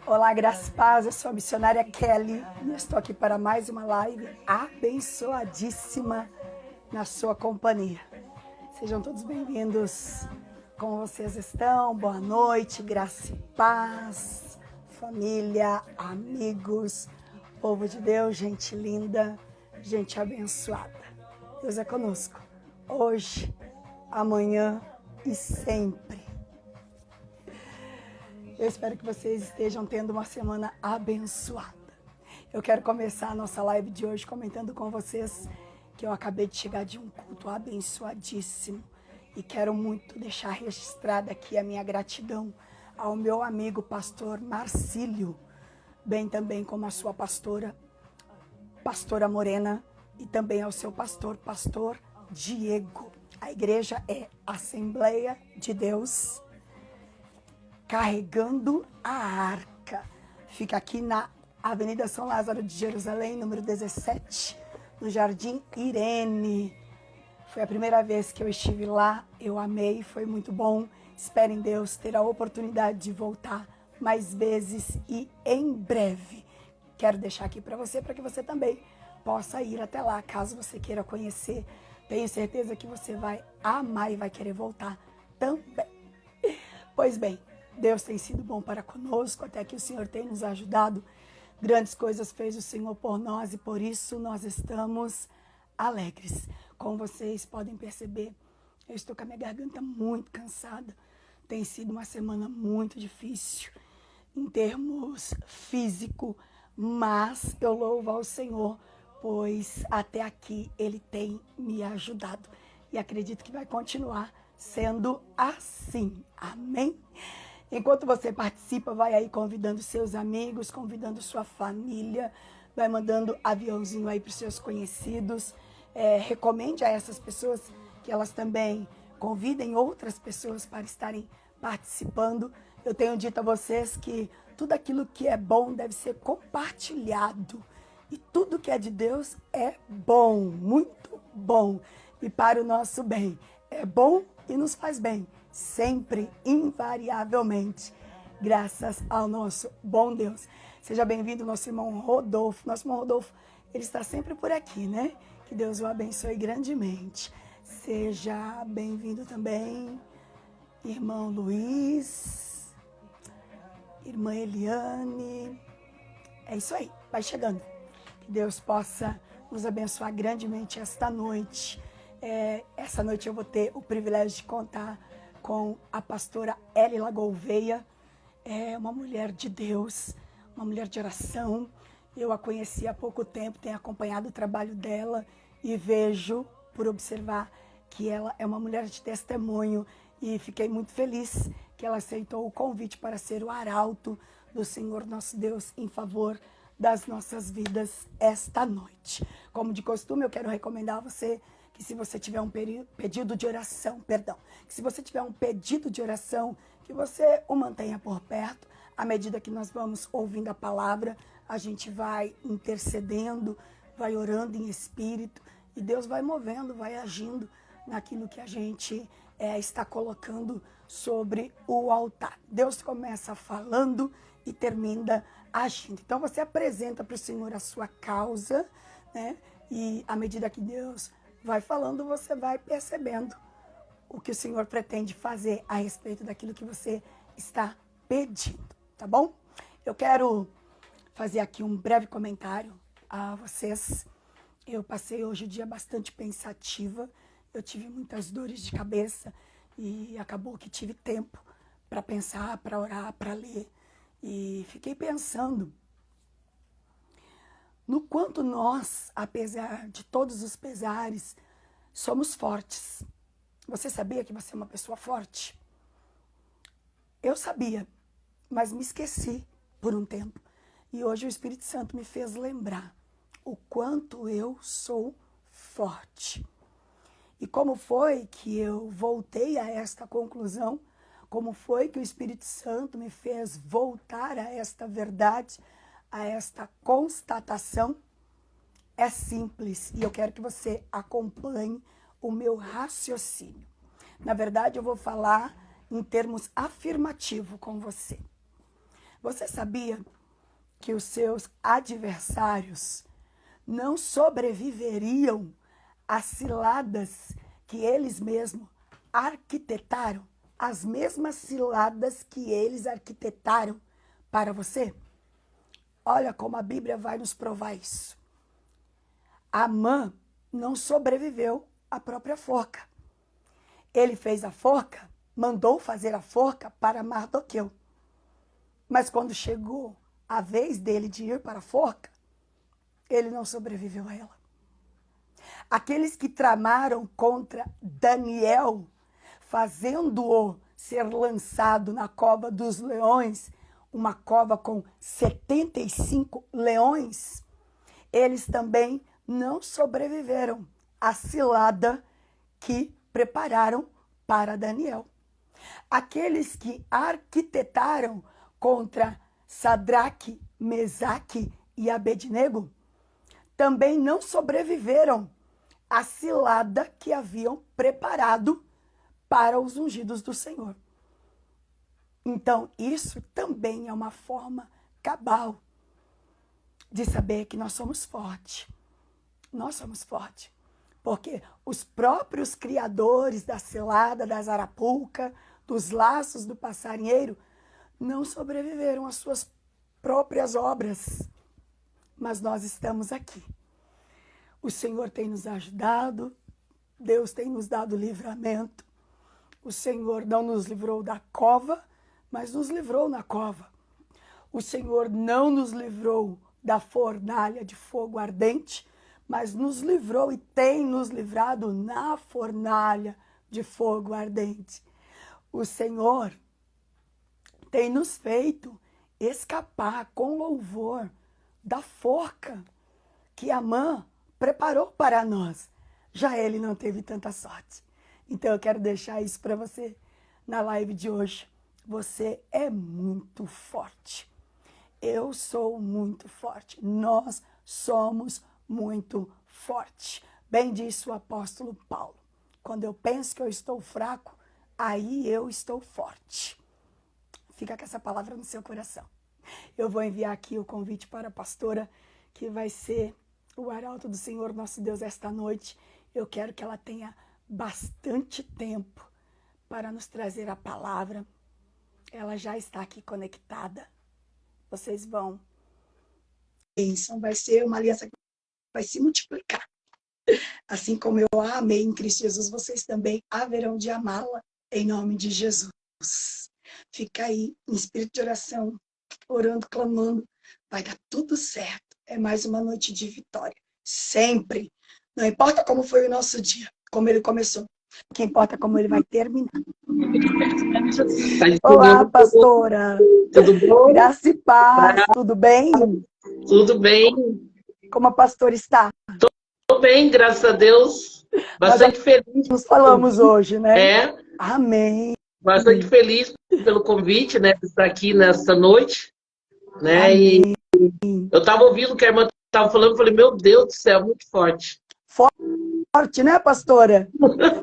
Olá, graças e paz, eu sou a missionária Kelly e estou aqui para mais uma live abençoadíssima na sua companhia. Sejam todos bem-vindos. Como vocês estão? Boa noite, graça e paz, família, amigos, povo de Deus, gente linda, gente abençoada. Deus é conosco, hoje, amanhã e sempre. Eu espero que vocês estejam tendo uma semana abençoada. Eu quero começar a nossa live de hoje comentando com vocês que eu acabei de chegar de um culto abençoadíssimo e quero muito deixar registrada aqui a minha gratidão ao meu amigo pastor Marcílio, bem também como a sua pastora Morena, e também ao seu pastor Diego. A igreja é Assembleia de Deus Carregando a Arca. Fica aqui na Avenida São Lázaro de Jerusalém, número 17, no Jardim Irene. Foi a primeira vez que eu estive lá, eu amei, foi muito bom. Espero em Deus ter a oportunidade de voltar mais vezes e em breve. Quero deixar aqui para que você também possa ir até lá, caso você queira conhecer. Tenho certeza que você vai amar e vai querer voltar também. Pois bem, Deus tem sido bom para conosco, até que o Senhor tem nos ajudado. Grandes coisas fez o Senhor por nós e por isso nós estamos alegres. Como vocês podem perceber, eu estou com a minha garganta muito cansada. Tem sido uma semana muito difícil em termos físico, mas eu louvo ao Senhor, pois até aqui Ele tem me ajudado. E acredito que vai continuar sendo assim. Amém? Enquanto você participa, vai aí convidando seus amigos, convidando sua família, vai mandando aviãozinho aí para os seus conhecidos. Recomende a essas pessoas que elas também convidem outras pessoas para estarem participando. Eu tenho dito a vocês que tudo aquilo que é bom deve ser compartilhado. E tudo que é de Deus é bom, muito bom. E para o nosso bem. É bom e nos faz bem. Sempre, invariavelmente, graças ao nosso bom Deus. Seja bem-vindo, nosso irmão Rodolfo. Nosso irmão Rodolfo, ele está sempre por aqui, né? Que Deus o abençoe grandemente. Seja bem-vindo também, irmão Luiz, irmã Eliane. É isso aí, vai chegando. Que Deus possa nos abençoar grandemente esta noite. Essa noite eu vou ter o privilégio de contar com a pastora Elila Gouveia, uma mulher de Deus, uma mulher de oração. Eu a conheci há pouco tempo, tenho acompanhado o trabalho dela e vejo, por observar, que ela é uma mulher de testemunho e fiquei muito feliz que ela aceitou o convite para ser o arauto do Senhor nosso Deus em favor das nossas vidas esta noite. Como de costume, eu quero recomendar a você que se você tiver um pedido de oração, que se você tiver um pedido de oração, que você o mantenha por perto. À medida que nós vamos ouvindo a palavra, a gente vai intercedendo, vai orando em espírito, e Deus vai movendo, vai agindo naquilo que a gente está colocando sobre o altar. Deus começa falando e termina agindo. Então você apresenta para o Senhor a sua causa, né? E à medida que Deus vai falando, você vai percebendo o que o Senhor pretende fazer a respeito daquilo que você está pedindo, tá bom? Eu quero fazer aqui um breve comentário a vocês. Eu passei hoje o dia bastante pensativa, eu tive muitas dores de cabeça e acabou que tive tempo para pensar, para orar, para ler. E fiquei pensando no quanto nós, apesar de todos os pesares, somos fortes. Você sabia que você é uma pessoa forte? Eu sabia, mas me esqueci por um tempo. E hoje o Espírito Santo me fez lembrar o quanto eu sou forte. E como foi que eu voltei a esta conclusão? Como foi que o Espírito Santo me fez voltar a esta verdade, a esta constatação? É simples e eu quero que você acompanhe o meu raciocínio. Na verdade, eu vou falar em termos afirmativos com você. Você sabia que os seus adversários não sobreviveriam às ciladas que eles mesmos arquitetaram? As mesmas ciladas que eles arquitetaram para você? Olha como a Bíblia vai nos provar isso. Amã não sobreviveu à própria forca. Ele fez a forca, mandou fazer a forca para Mardoqueu. Mas quando chegou a vez dele de ir para a forca, ele não sobreviveu a ela. Aqueles que tramaram contra Daniel, fazendo-o ser lançado na cova dos leões, uma cova com 75 leões, eles também não sobreviveram à cilada que prepararam para Daniel. Aqueles que arquitetaram contra Sadraque, Mesaque e Abednego também não sobreviveram à cilada que haviam preparado para os ungidos do Senhor. Então, isso também é uma forma cabal de saber que nós somos fortes. Nós somos fortes. Porque os próprios criadores da cilada, das arapuca, dos laços do passarinheiro, não sobreviveram às suas próprias obras. Mas nós estamos aqui. O Senhor tem nos ajudado, Deus tem nos dado livramento. O Senhor não nos livrou da cova, mas nos livrou na cova. O Senhor não nos livrou da fornalha de fogo ardente, mas nos livrou e tem nos livrado na fornalha de fogo ardente. O Senhor tem nos feito escapar com louvor da forca que Amã preparou para nós. Já ele não teve tanta sorte. Então eu quero deixar isso para você na live de hoje. Você é muito forte. Eu sou muito forte. Nós somos muito fortes. Bem disse o apóstolo Paulo. Quando eu penso que eu estou fraco, aí eu estou forte. Fica com essa palavra no seu coração. Eu vou enviar aqui o convite para a pastora, que vai ser o arauto do Senhor nosso Deus esta noite. Eu quero que ela tenha bastante tempo para nos trazer a palavra. Ela já está aqui conectada. Vocês vão. Bênção, vai ser uma aliança que vai se multiplicar. Assim como eu a amei em Cristo Jesus, vocês também haverão de amá-la em nome de Jesus. Fica aí em espírito de oração, orando, clamando. Vai dar tudo certo. É mais uma noite de vitória. Sempre. Não importa como foi o nosso dia, como ele começou. O que importa é como ele vai terminar. Olá, pastora. Tudo bom? Graça e paz. Tudo bem? Tudo bem. Como a pastora está? Estou bem, graças a Deus. Bastante feliz. Nos falamos hoje, né? É. Amém. Bastante feliz pelo convite, né? De estar aqui nesta noite. Né? Amém. E eu estava ouvindo o que a irmã estava falando, falei, meu Deus do céu, muito forte. Forte, né, pastora?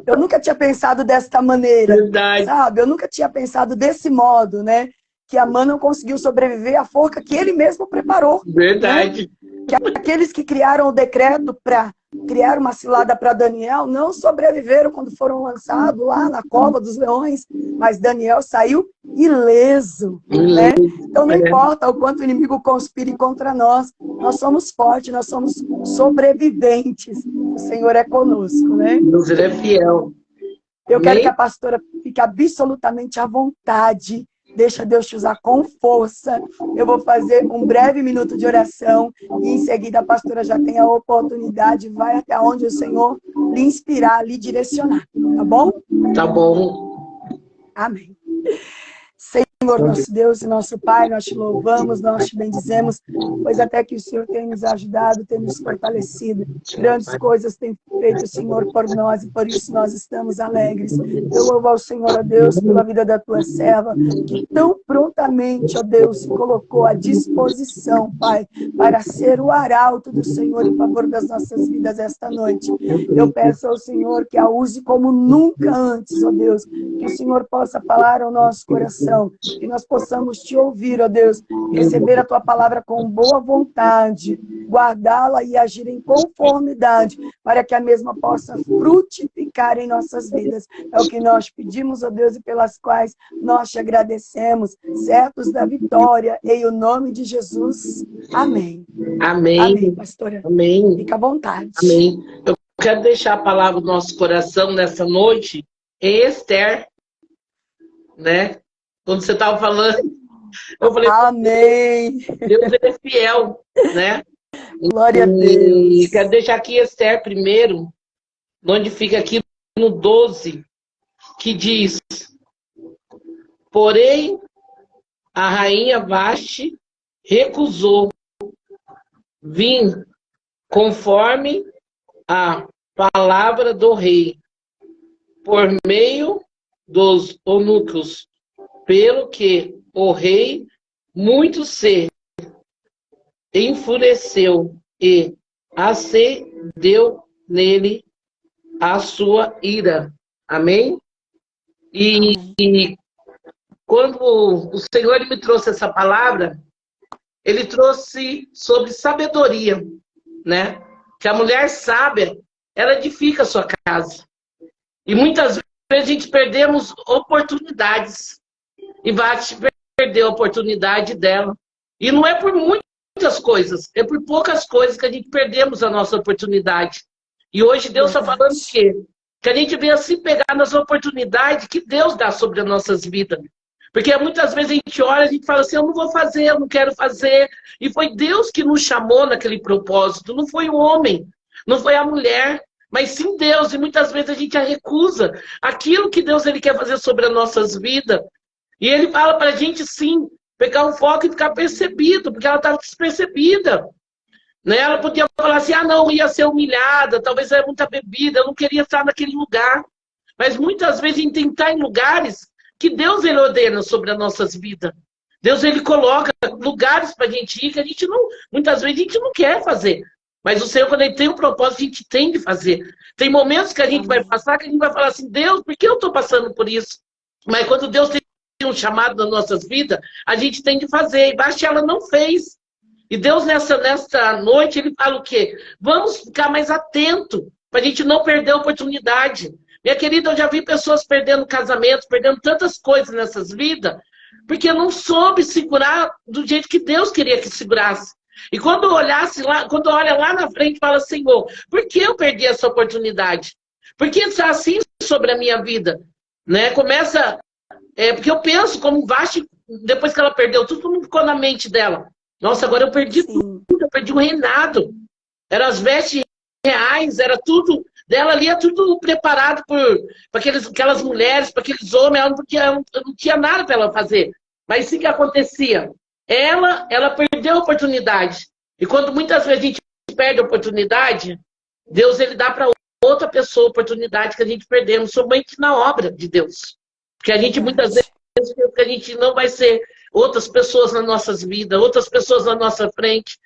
Eu nunca tinha pensado desta maneira. Verdade. Sabe? Eu nunca tinha pensado desse modo, né? Que Amã não conseguiu sobreviver à forca que ele mesmo preparou. Verdade. Né? Que aqueles que criaram o decreto para criar uma cilada para Daniel não sobreviveram quando foram lançados lá na cova dos leões, mas Daniel saiu ileso. Né? Então não importa o quanto o inimigo conspire contra nós, nós somos fortes, nós somos sobreviventes. O Senhor é conosco, né? Deus, ele é fiel. Eu quero que a pastora fique absolutamente à vontade. Deixa Deus te usar com força. Eu vou fazer um breve minuto de oração e em seguida a pastora já tem a oportunidade, vai até onde o Senhor lhe inspirar, lhe direcionar. Tá bom? Tá bom. Amém. Senhor, nosso Deus e nosso Pai, nós te louvamos, nós te bendizemos, pois até que o Senhor tem nos ajudado, tem nos fortalecido. Grandes coisas tem feito o Senhor por nós e por isso nós estamos alegres. Eu louvo ao Senhor, ó Deus, pela vida da tua serva, que tão prontamente, ó Deus, se colocou à disposição, Pai, para ser o arauto do Senhor em favor das nossas vidas esta noite. Eu peço ao Senhor que a use como nunca antes, ó Deus, que o Senhor possa falar ao nosso coração, que nós possamos te ouvir, ó Deus, receber a tua palavra com boa vontade, guardá-la e agir em conformidade, para que a mesma possa frutificar em nossas vidas. É o que nós pedimos, ó Deus, e pelas quais nós te agradecemos, certos da vitória, em o nome de Jesus. Amém. Amém. Amém, pastora. Amém. Fica à vontade. Amém. Eu quero deixar a palavra do nosso coração nessa noite em Esther, né? Quando você estava falando, eu falei, amém. Deus ele é fiel, né? Glória a Deus. E quero deixar aqui Esther primeiro, onde fica aqui no 12, que diz: porém, a rainha Vaste recusou vir conforme a palavra do rei, por meio dos eunucos, pelo que o rei muito se enfureceu e acendeu nele a sua ira. Amém? E quando o Senhor ele me trouxe essa palavra, ele trouxe sobre sabedoria, né? Que a mulher sábia, ela edifica a sua casa. E muitas vezes a gente perdemos oportunidades. E vai perder a oportunidade dela. E não é por muitas coisas, é por poucas coisas que a gente perdemos a nossa oportunidade. E hoje Deus está falando o quê? Que a gente venha se pegar nas oportunidades que Deus dá sobre as nossas vidas. Porque muitas vezes a gente olha e a gente fala assim, eu não vou fazer, eu não quero fazer. E foi Deus que nos chamou naquele propósito, não foi o homem, não foi a mulher, mas sim Deus. E muitas vezes a gente recusa aquilo que Deus ele quer fazer sobre as nossas vidas. E ele fala para a gente, sim, pegar um foco e ficar percebido, porque ela estava despercebida. Né? Ela podia falar assim, ah, não, ia ser humilhada, talvez era muita bebida, eu não queria estar naquele lugar. Mas muitas vezes a gente tem que estar em lugares que Deus ele ordena sobre as nossas vidas. Deus ele coloca lugares para a gente ir que a gente não, muitas vezes a gente não quer fazer. Mas o Senhor, quando ele tem um propósito, a gente tem de fazer. Tem momentos que a gente vai passar que a gente vai falar assim, Deus, por que eu estou passando por isso? Mas quando Deus tem um chamado nas nossas vidas, a gente tem de fazer. E Vasti ela não fez. E Deus nessa noite, ele fala o quê? Vamos ficar mais atento para a gente não perder a oportunidade. Minha querida, eu já vi pessoas perdendo casamento, perdendo tantas coisas nessas vidas, porque não soube segurar do jeito que Deus queria que segurasse. E quando olhasse lá, quando olha lá na frente, fala, Senhor, por que eu perdi essa oportunidade? Por que está assim sobre a minha vida? Né? Começa, porque eu penso como Vasti, depois que ela perdeu tudo, não ficou na mente dela. Nossa, agora eu perdi tudo, eu perdi o reinado. Eram as vestes reais, era tudo dela ali, é tudo preparado para aquelas mulheres, para aqueles homens, ela não tinha nada para ela fazer. Mas sim que acontecia. Ela perdeu a oportunidade. E quando muitas vezes a gente perde a oportunidade, Deus ele dá para outra pessoa a oportunidade que a gente perdemos, somente na obra de Deus. Porque a gente muitas vezes pensa que a gente não vai ser outras pessoas nas nossas vidas, outras pessoas na nossa frente.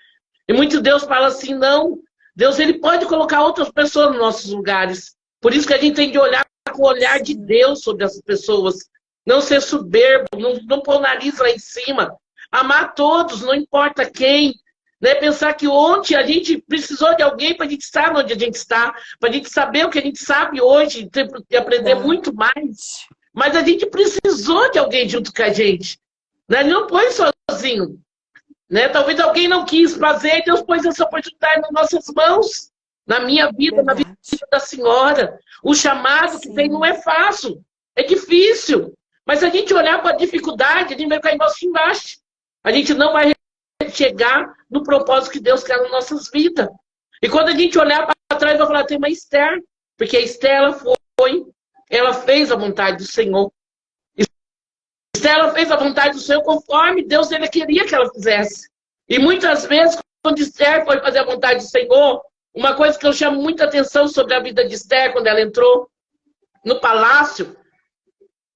E muito Deus fala assim, não, Deus ele pode colocar outras pessoas nos nossos lugares. Por isso que a gente tem de olhar com o olhar de Deus sobre as pessoas. Não ser soberbo, não pôr o nariz lá em cima. Amar todos, não importa quem. Né? Pensar que ontem a gente precisou de alguém para a gente estar onde a gente está, para a gente saber o que a gente sabe hoje, e aprender muito mais. Mas a gente precisou de alguém junto com a gente. Né? Ele não põe sozinho. Né? Talvez alguém não quis fazer, e Deus pôs essa oportunidade nas nossas mãos. Na minha vida, na vida da senhora. O chamado que tem não é fácil. É difícil. Mas se a gente olhar para a dificuldade, a gente vai cair embaixo. A gente não vai chegar no propósito que Deus quer nas nossas vidas. E quando a gente olhar para trás, vai falar, tem uma Esther. Porque a Esther, ela fez a vontade do Senhor. Esther, ela fez a vontade do Senhor conforme Deus ele queria que ela fizesse. E muitas vezes, quando Esther foi fazer a vontade do Senhor, uma coisa que eu chamo muita atenção sobre a vida de Esther, quando ela entrou no palácio,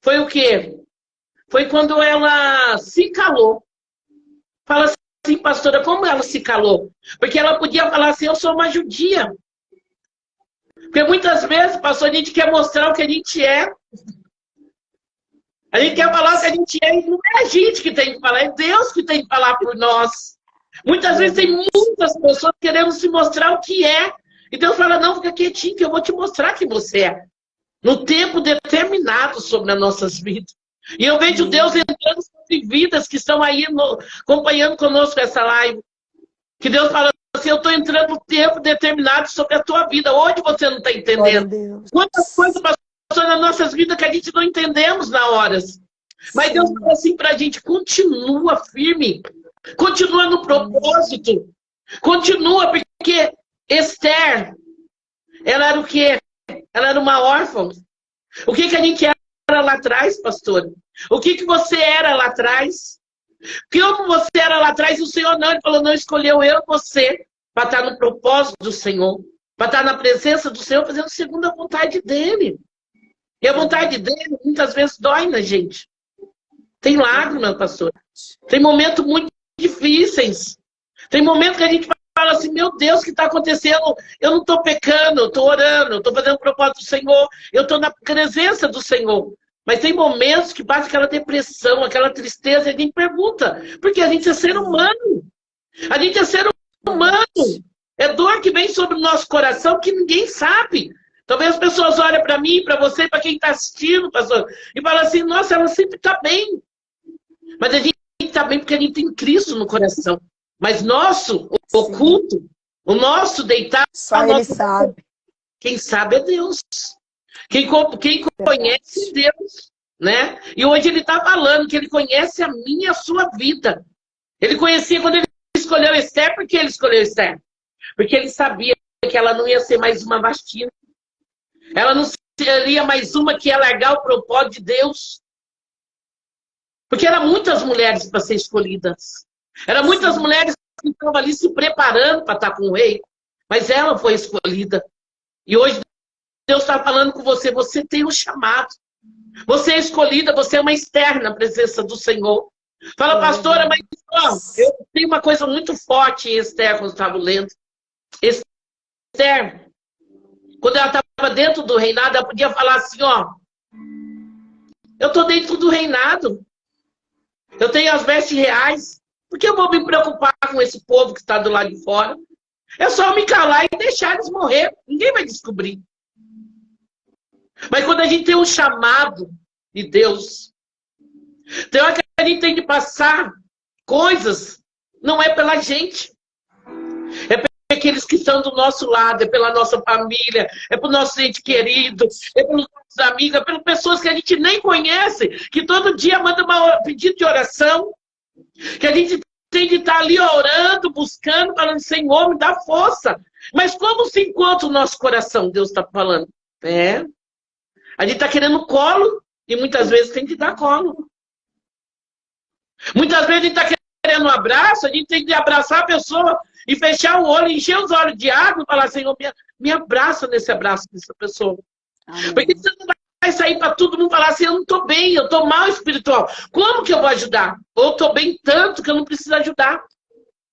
foi o quê? Foi quando ela se calou. Fala assim, pastora, como ela se calou? Porque ela podia falar assim, eu sou uma judia. Porque muitas vezes, pastor, a gente quer mostrar o que a gente é. A gente quer falar o que a gente é, e não é a gente que tem que falar, é Deus que tem que falar por nós. Muitas vezes tem muitas pessoas querendo se mostrar o que é. E Deus fala, não, fica quietinho que eu vou te mostrar que você é. No tempo determinado sobre as nossas vidas. E eu vejo Deus entrando sobre vidas que estão aí acompanhando conosco essa live. Que Deus fala assim, eu estou entrando no tempo determinado sobre a tua vida. Hoje você não está entendendo. Quantas coisas passou nas nossas vidas que a gente não entendemos na hora. Mas Deus fala assim para a gente, continua firme. Continua no propósito. Continua, porque Esther, ela era o quê? Ela era uma órfã. O que a gente era lá atrás, pastora? O que você era lá atrás? Como você era lá atrás, o Senhor não, Ele falou, não escolheu eu e você para estar no propósito do Senhor, para estar na presença do Senhor, fazendo segundo a vontade dEle. E a vontade dEle, muitas vezes, dói na gente. Tem lágrimas, pastor. Tem momentos muito difíceis. Tem momentos que a gente fala assim, meu Deus, o que está acontecendo? Eu não estou pecando, eu estou orando, eu estou fazendo o propósito do Senhor, eu estou na presença do Senhor. Mas tem momentos que bate aquela depressão, aquela tristeza, e a gente pergunta, porque a gente é ser humano. A gente é ser humano. É dor que vem sobre o nosso coração que ninguém sabe. Talvez as pessoas olhem para mim, para você, para quem está assistindo, pastor, e falam assim, nossa, ela sempre está bem. Mas a gente está bem porque a gente tem Cristo no coração. Mas nosso oculto, o nosso deitar... Só Ele sabe. Quem sabe é Deus. Quem conhece Deus, né? E hoje ele está falando que ele conhece a minha e a sua vida. Ele conhecia quando ele escolheu Esther, por que ele escolheu Esther? Porque ele sabia que ela não ia ser mais uma Vasti. Ela não seria mais uma que ia largar o propósito de Deus. Porque eram muitas mulheres para ser escolhidas. Eram muitas mulheres que estavam ali se preparando para estar com o rei. Mas ela foi escolhida. E hoje Deus está falando com você. Você tem um chamado. Você é escolhida. Você é uma Esther na presença do Senhor. Fala, pastora, mas ó, eu tenho uma coisa muito forte em Esther, quando eu estava lendo. Esther, quando ela estava dentro do reinado, ela podia falar assim, ó. Eu estou dentro do reinado. Eu tenho as vestes reais. Por que eu vou me preocupar com esse povo que está do lado de fora? É só me calar e deixar eles morrer. Ninguém vai descobrir. Mas quando a gente tem um chamado de Deus, tem hora que a gente tem que passar coisas, não é pela gente. É pelos aqueles que estão do nosso lado, é pela nossa família, é pelo nosso ente querido, é pelos nossos amigos, é pelas pessoas que a gente nem conhece, que todo dia manda um pedido de oração, que a gente tem de estar ali orando, buscando, falando, Senhor, me dá força. Mas como se encontra o nosso coração? Deus está falando. A gente está querendo colo e muitas vezes tem que dar colo. Muitas vezes a gente está querendo um abraço, a gente tem que abraçar a pessoa e fechar o olho, encher os olhos de água e falar, Senhor, me abraça nesse abraço dessa pessoa. Amém. Porque você não vai sair para todo mundo falar assim, eu não estou bem, eu estou mal espiritual. Como que eu vou ajudar? Ou estou bem tanto que eu não preciso ajudar.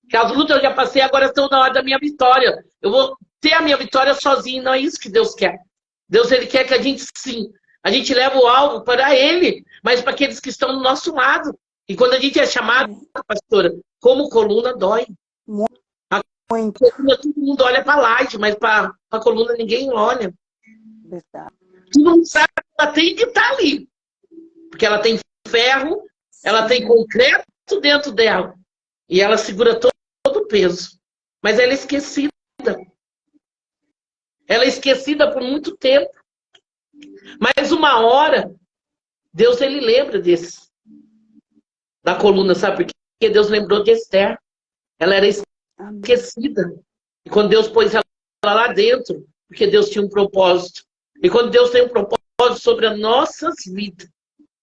Porque as lutas eu já passei, agora estão na hora da minha vitória. Eu vou ter a minha vitória sozinho, não é isso que Deus quer. Deus, Ele quer que a gente, sim, a gente leve o alvo para Ele, mas para aqueles que estão do nosso lado. E quando a gente é chamado, pastora, como coluna dói. Muito. Todo mundo olha para a laje, mas para a coluna ninguém olha. Verdade. Todo mundo sabe que ela tem que estar ali. Porque ela tem ferro, ela tem concreto dentro dela. E ela segura todo o peso. Mas ela é esquecida. Ela é esquecida por muito tempo. Mas uma hora, Deus, Ele lembra desse. Da coluna, sabe por quê? Porque Deus lembrou de Esther. Ela era esquecida. E quando Deus pôs ela lá dentro, porque Deus tinha um propósito. E quando Deus tem um propósito sobre as nossas vidas,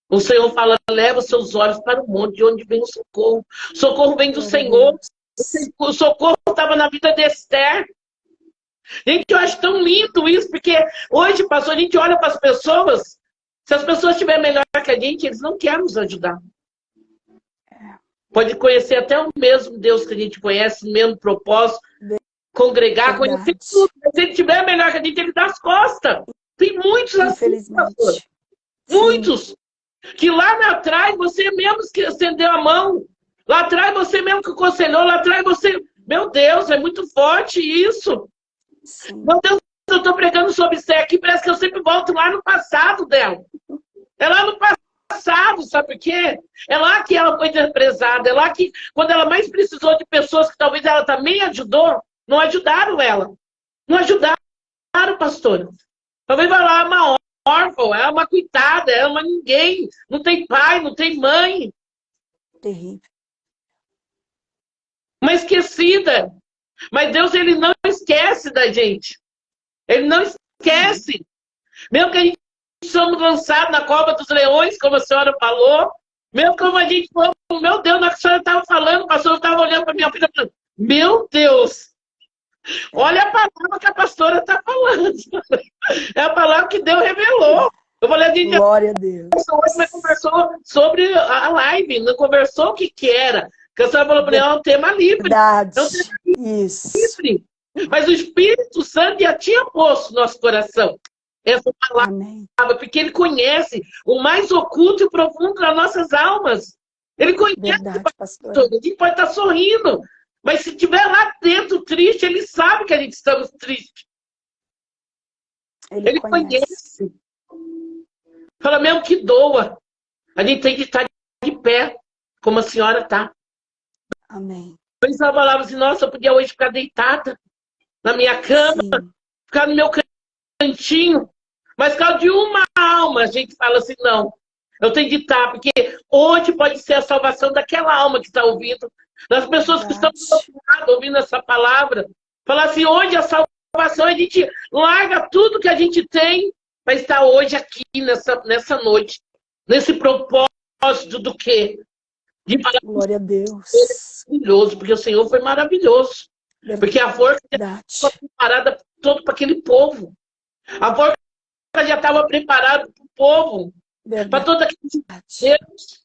o Senhor fala, leva os seus olhos para o monte, de onde vem o socorro. O socorro vem do Senhor. O socorro estava na vida de Esther. Gente, eu acho tão lindo isso, porque hoje, pastor, a gente olha para as pessoas, se as pessoas estiverem melhor que a gente, eles não querem nos ajudar. Pode conhecer até o mesmo Deus que a gente conhece, o mesmo propósito, congregar, conhecer tudo. Mas se ele estiver melhor que a gente, ele dá as costas. Tem muitos assim, pastor. Muitos. Que lá atrás você mesmo que estendeu a mão. Lá atrás você mesmo que aconselhou. Lá atrás você... Meu Deus, é muito forte isso. Sim. Meu Deus, eu estou pregando sobre isso aqui. Parece que eu sempre volto lá no passado dela. É lá no passado, sabe por quê? É lá que ela foi desprezada. É lá que, quando ela mais precisou de pessoas que talvez ela também ajudou, não ajudaram ela. Não ajudaram, pastora. Talvez vai lá uma órfã, é uma coitada, é uma ninguém. Não tem pai, não tem mãe. Terrível. Uma esquecida. Mas Deus, ele não esquece da gente. Ele não esquece. Mesmo que a gente somos lançados na cova dos leões, como a senhora falou, mesmo como a gente falou, meu Deus, na que a senhora estava falando, o pastor estava olhando para minha filha e falando, meu Deus, olha a palavra que a pastora está falando. É a palavra que Deus revelou. Eu falei, a gente Glória a Deus. hoje conversou sobre a live, não conversou o que era. Porque a senhora falou para mim, é um tema livre. Verdade. É um tema Isso. livre. Mas o Espírito Santo já tinha posto no nosso coração essa palavra, Amém. porque ele conhece o mais oculto e profundo das nossas almas. Ele conhece. Verdade, pastor. A gente pode estar sorrindo, mas se estiver lá dentro triste, ele sabe que a gente estamos tristes. Ele conhece. Fala mesmo que doa. A gente tem que estar de pé, como a senhora está. Amém. Mas ela falava assim, nossa, eu podia hoje ficar deitada na minha cama, Sim. ficar no meu cantinho. Mas por causa de uma alma, a gente fala assim, não, eu tenho de estar, porque hoje pode ser a salvação daquela alma que está ouvindo, das pessoas que estão ouvindo essa palavra. Falar assim, hoje a salvação, a gente larga tudo que a gente tem para estar hoje aqui, nessa noite, nesse propósito do quê? De falar Glória a Deus. maravilhoso, porque o Senhor foi maravilhoso. Verdade. Porque a forca já estava preparada todo para aquele povo. A forca já estava preparada para o povo. Para todo aquele Deus.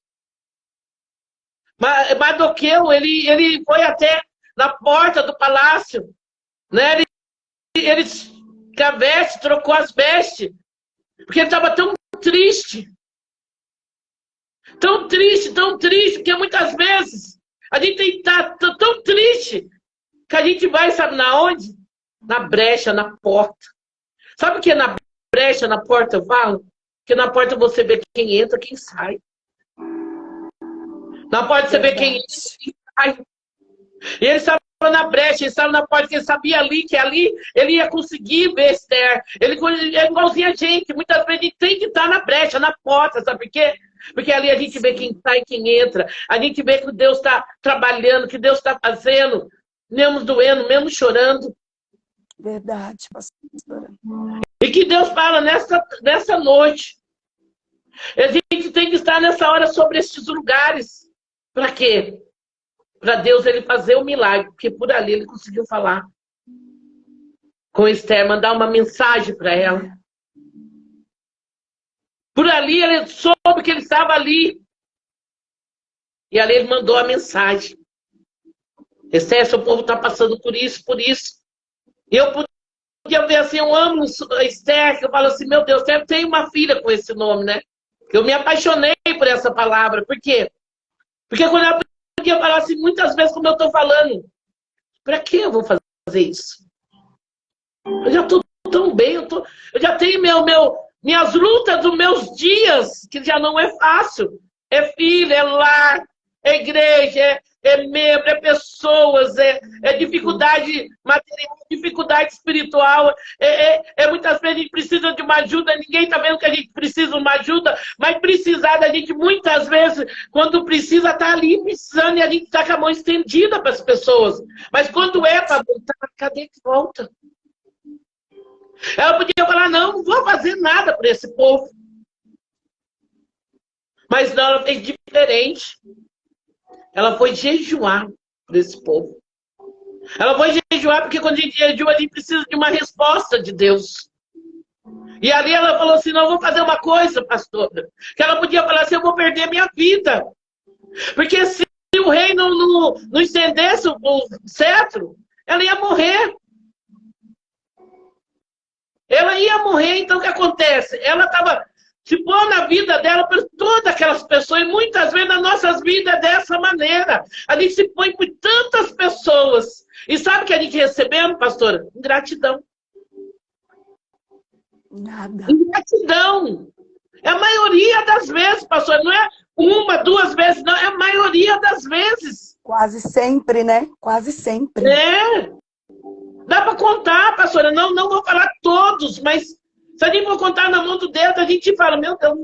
Mardoqueu, ele foi até na porta do palácio. Né? Ele a veste, trocou as vestes. Porque ele estava tão triste. Tão triste, porque muitas vezes a gente tem que estar tão triste que a gente vai, sabe na onde? Na brecha, na porta. Sabe o que é na brecha, na porta eu falo? Porque na porta você vê quem entra, quem sai. Na porta você vê quem entra, quem sai. E ele estava na brecha, ele estava na porta, porque ele sabia ali que ali ele ia conseguir ver Esther. Ele é igualzinho a gente. Muitas vezes a gente tem que estar na brecha, na porta, sabe por quê? Porque ali a gente vê quem sai e quem entra. A gente vê que Deus está trabalhando, que Deus está fazendo. Mesmo doendo, mesmo chorando. Verdade, pastora. E que Deus fala nessa noite. A gente tem que estar nessa hora sobre esses lugares. Para quê? Para Deus ele fazer o milagre. Porque por ali ele conseguiu falar com Esther, mandar uma mensagem para ela. Por ali ele soube que ele estava ali. E ali ele mandou a mensagem. Esther, seu povo está passando por isso, por isso. E eu podia ver assim, eu amo a Esther, que eu falo assim, meu Deus, eu tenho uma filha com esse nome, né? Eu me apaixonei por essa palavra. Por quê? Porque quando eu podia falar assim, muitas vezes como eu estou falando, para que eu vou fazer isso? Eu já estou tão bem, eu já tenho minhas lutas dos meus dias, que já não é fácil. É filho, é lar, é igreja, é membro, é pessoas, é dificuldade material, dificuldade espiritual. Muitas vezes a gente precisa de uma ajuda, ninguém está vendo que a gente precisa de uma ajuda, mas precisar da gente, muitas vezes, quando precisa, está ali precisando e a gente está com a mão estendida para as pessoas. Mas quando é para voltar, cadê que volta? Ela podia falar, não vou fazer nada por esse povo. Mas não, ela fez diferente. Ela foi jejuar por esse povo. Ela foi jejuar porque quando a gente jejua, a gente precisa de uma resposta de Deus. E ali ela falou assim, não, eu vou fazer uma coisa, pastora. Que ela podia falar assim, eu vou perder minha vida. Porque se o rei não estendesse o cetro, ela ia morrer. Ela ia morrer, então o que acontece? Ela estava se pôr na vida dela por todas aquelas pessoas, e muitas vezes nas nossas vidas é dessa maneira. A gente se põe por tantas pessoas. E sabe o que a gente recebendo, pastora? Ingratidão. Nada. Ingratidão. É a maioria das vezes, pastor. Não é uma, duas vezes, não. É a maioria das vezes. Quase sempre, né? Quase sempre. É. Dá para contar, pastora. Não vou falar todos, mas se a gente for contar na mão do dedo, a gente fala, meu Deus.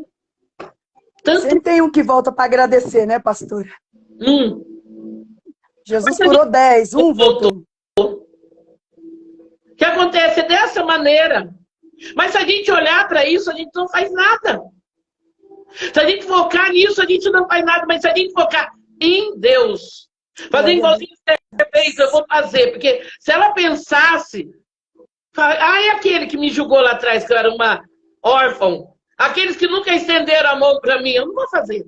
Tanto... Sempre tem um que volta para agradecer, né, pastora? Jesus curou 10, um voltou. O que acontece é dessa maneira. Mas se a gente olhar para isso, a gente não faz nada. Se a gente focar nisso, a gente não faz nada. Mas se a gente focar em Deus, fazer igualzinho você fez, eu vou fazer. Porque se ela pensasse, é aquele que me julgou lá atrás, que eu era uma órfã, aqueles que nunca estenderam a mão para mim, eu não vou fazer.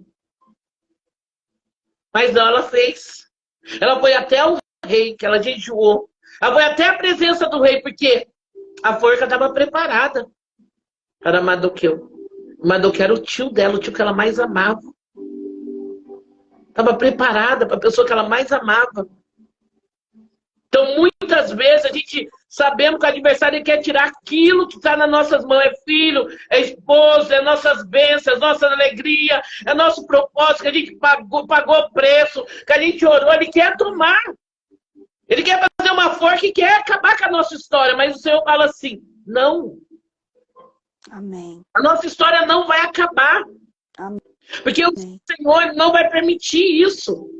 Mas não, ela fez. Ela foi até o rei, que ela jejuou. Ela foi até a presença do rei, porque a forca estava preparada para Mardoqueu. Mardoqueu era o tio dela, o tio que ela mais amava. Estava preparada para a pessoa que ela mais amava. Então, muitas vezes, a gente sabemos que o adversário quer tirar aquilo que está nas nossas mãos. É filho, é esposo, é nossas bênçãos, é nossa alegria, é nosso propósito, que a gente pagou preço, que a gente orou. Ele quer tomar. Ele quer fazer uma forca e quer acabar com a nossa história. Mas o Senhor fala assim, não. Amém. A nossa história não vai acabar. Amém. Porque o Senhor não vai permitir isso.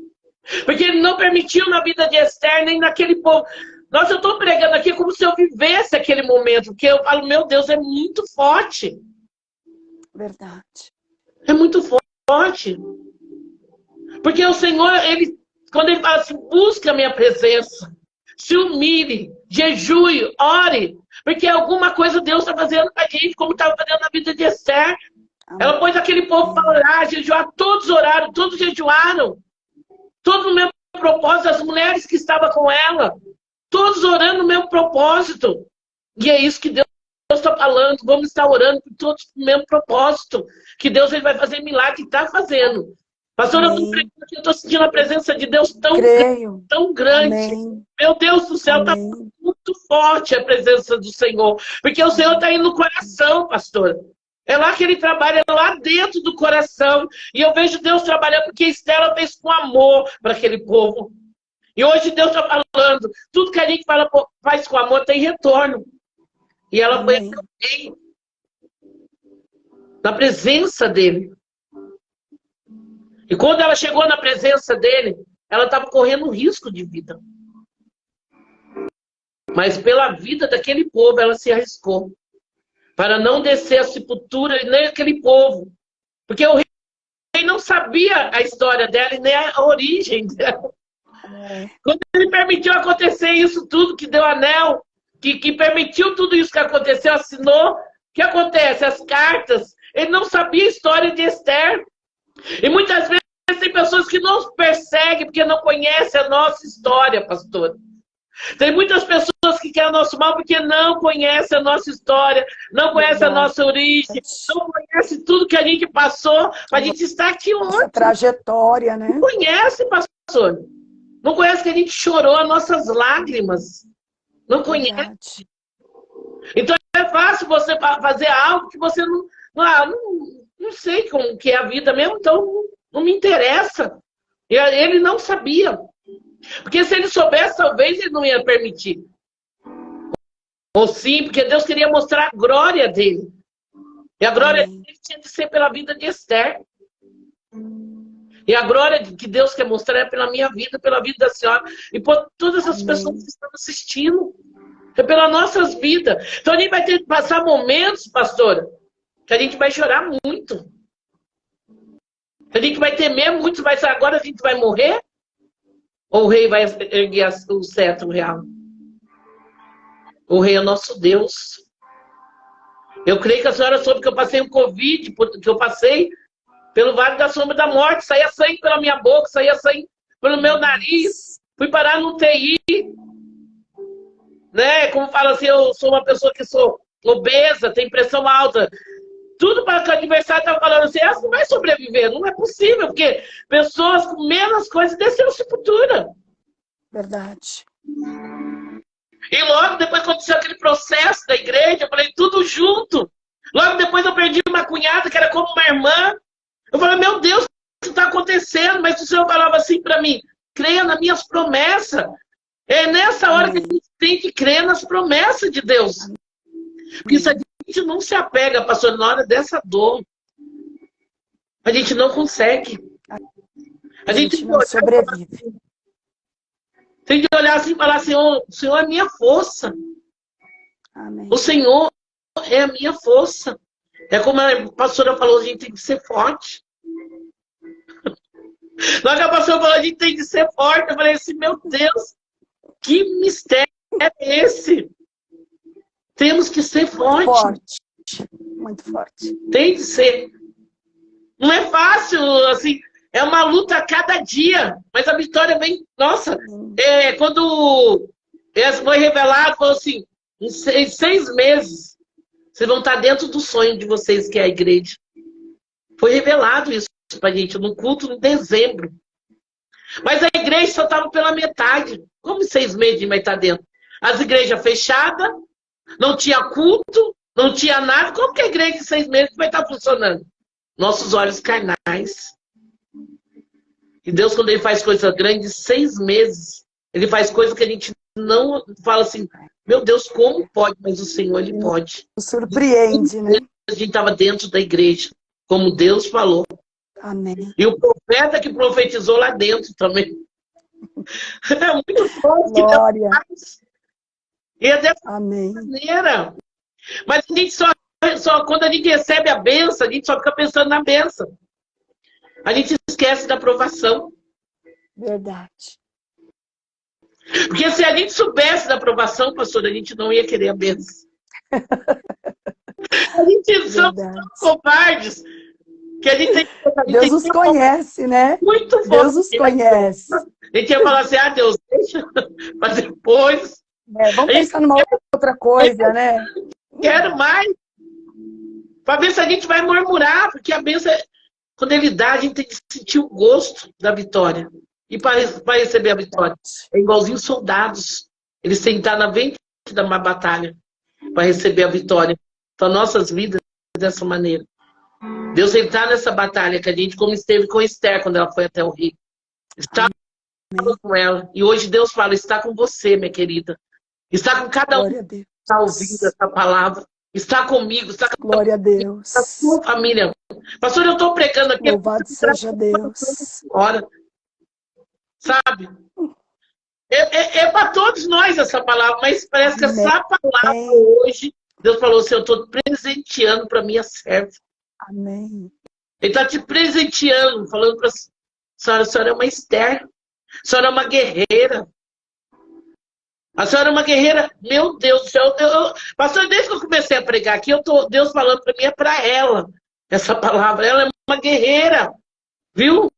Porque Ele não permitiu na vida de Esther, nem naquele povo. Nossa, eu estou pregando aqui como se eu vivesse aquele momento. Porque eu falo, meu Deus, é muito forte. Verdade. É muito forte. Porque o Senhor, quando Ele fala assim, busca a minha presença, se humilhe, jejue, ore. Porque alguma coisa Deus está fazendo com a gente, como estava fazendo na vida de Esther. Amém. Ela pôs aquele povo para orar, jejuar, todos oraram, todos jejuaram. Todos no mesmo propósito, as mulheres que estavam com ela, todos orando no mesmo propósito. E é isso que Deus está falando, vamos estar orando por todos no mesmo propósito. Que Deus ele vai fazer milagre, está fazendo. Pastor, eu estou pregando aqui, eu estou sentindo a presença de Deus tão grande. Amém. Meu Deus do céu, está muito forte a presença do Senhor. Porque o Senhor está indo no coração, pastor. É lá que ele trabalha, é lá dentro do coração. E eu vejo Deus trabalhando porque Estela fez com amor para aquele povo. E hoje Deus está falando, tudo que a gente faz com amor tem retorno. E ela foi também na presença dele. E quando ela chegou na presença dele, ela estava correndo risco de vida. Mas pela vida daquele povo, ela se arriscou. Para não descer a sepultura nem aquele povo. Porque o rei não sabia a história dela e nem a origem dela. Quando ele permitiu acontecer isso tudo, que deu anel, que permitiu tudo isso que aconteceu, assinou, o que acontece? As cartas, ele não sabia a história de Esther. E muitas vezes tem pessoas que nos perseguem porque não conhecem a nossa história, pastor. Tem muitas pessoas que querem o nosso mal porque não conhecem a nossa história, não conhecem a nossa origem, não conhecem tudo que a gente passou, para a gente estar aqui hoje. Essa trajetória, né? Não conhece, pastor. Não conhece que a gente chorou as nossas lágrimas. Não conhece. Verdade. Então é fácil você fazer algo que você não sei como que é a vida mesmo, então não me interessa. Ele não sabia. Porque se ele soubesse, talvez ele não ia permitir. Ou sim, porque Deus queria mostrar a glória dele. E a glória dele tinha de ser pela vida de Esther. E a glória que Deus quer mostrar é pela minha vida, pela vida da senhora. E por todas as pessoas que estão assistindo. É pelas nossas vidas. Então a gente vai ter que passar momentos, pastora, que a gente vai chorar muito. A gente vai ter mesmo, muitos vai ser agora a gente vai morrer. Ou o rei vai erguer o cetro real? O rei é o nosso Deus. Eu creio que a senhora soube que eu passei um Covid, que eu passei pelo vale da sombra da morte. Saía sangue pela minha boca, saía sangue pelo meu nariz. Fui parar no TI. Né? Como fala assim, eu sou uma pessoa que sou obesa, tenho pressão alta. tudo para que o adversário estava falando assim, ela não vai sobreviver, não é possível, porque pessoas com menos coisas desceram sepultura. Verdade. E logo depois aconteceu aquele processo da igreja, eu falei, tudo junto. Logo depois eu perdi uma cunhada que era como uma irmã. Eu falei, meu Deus, o que está acontecendo? Mas o Senhor falava assim para mim, creia nas minhas promessas. É nessa hora que a gente tem que crer nas promessas de Deus. Porque se a gente não se apega, pastor, na hora dessa dor, a gente não consegue. A gente não sobrevive. Tem que olhar assim e falar, Senhor, o Senhor é a minha força. Amém. O Senhor é a minha força. É como a pastora falou, a gente tem que ser forte. Logo que a pastora falou, a gente tem que ser forte. Eu falei assim, meu Deus, que mistério é esse? Temos que ser forte. Forte. Muito forte. Tem que ser. Não é fácil, assim, é uma luta a cada dia. Mas a vitória vem, nossa, quando foi revelado, falou assim, em 6 meses, vocês vão estar dentro do sonho de vocês, que é a igreja. Foi revelado isso pra gente, no culto em dezembro. Mas a igreja só estava pela metade. Como em 6 meses a gente vai estar dentro? As igrejas fechadas, não tinha culto, não tinha nada. Como que a igreja em 6 meses vai estar funcionando? Nossos olhos carnais. E Deus, quando Ele faz coisa grande, em 6 meses, Ele faz coisa que a gente não fala assim, meu Deus, como pode? Mas o Senhor, Ele pode. Surpreende, né? A gente estava dentro da igreja, como Deus falou. Amém. E o profeta que profetizou lá dentro também. É muito forte que Deus faz. E é dessa maneira. Mas a gente só quando a gente recebe a bênção, a gente só fica pensando na bênção. A gente esquece da aprovação. Verdade. Porque se a gente soubesse da aprovação, pastor, a gente não ia querer a bênção. A gente são tão covardes que a gente tem que... Deus os conhece, né? Muito forte. Deus os conhece. A gente ia falar assim, Deus, deixa, mas depois... vamos pensar numa outra coisa, né? Quero mais. Para ver se a gente vai murmurar, porque a bênção, quando Ele dá, a gente tem que sentir o gosto da vitória. E para receber a vitória, é igualzinho soldados. Eles têm que estar na frente da uma batalha para receber a vitória. Então, nossas vidas dessa maneira. Deus está nessa batalha que a gente, como esteve com Esther quando ela foi até o rei. Está com ela. E hoje Deus fala, está com você, minha querida. Está com cada um que está ouvindo essa palavra. Está comigo, está com Glória a Deus. a sua família. Pastor, eu estou pregando aqui. Louvado seja Deus. Ora, sabe? É para todos nós essa palavra, mas parece que essa palavra hoje, Deus falou assim, eu estou presenteando para minha serva. Amém. Ele está te presenteando, falando para a senhora é uma Esther. A senhora é uma guerreira. A senhora é uma guerreira. Meu Deus do céu. Pastor, desde que eu comecei a pregar aqui, Deus falando para mim, é para ela. Essa palavra. Ela é uma guerreira. Viu?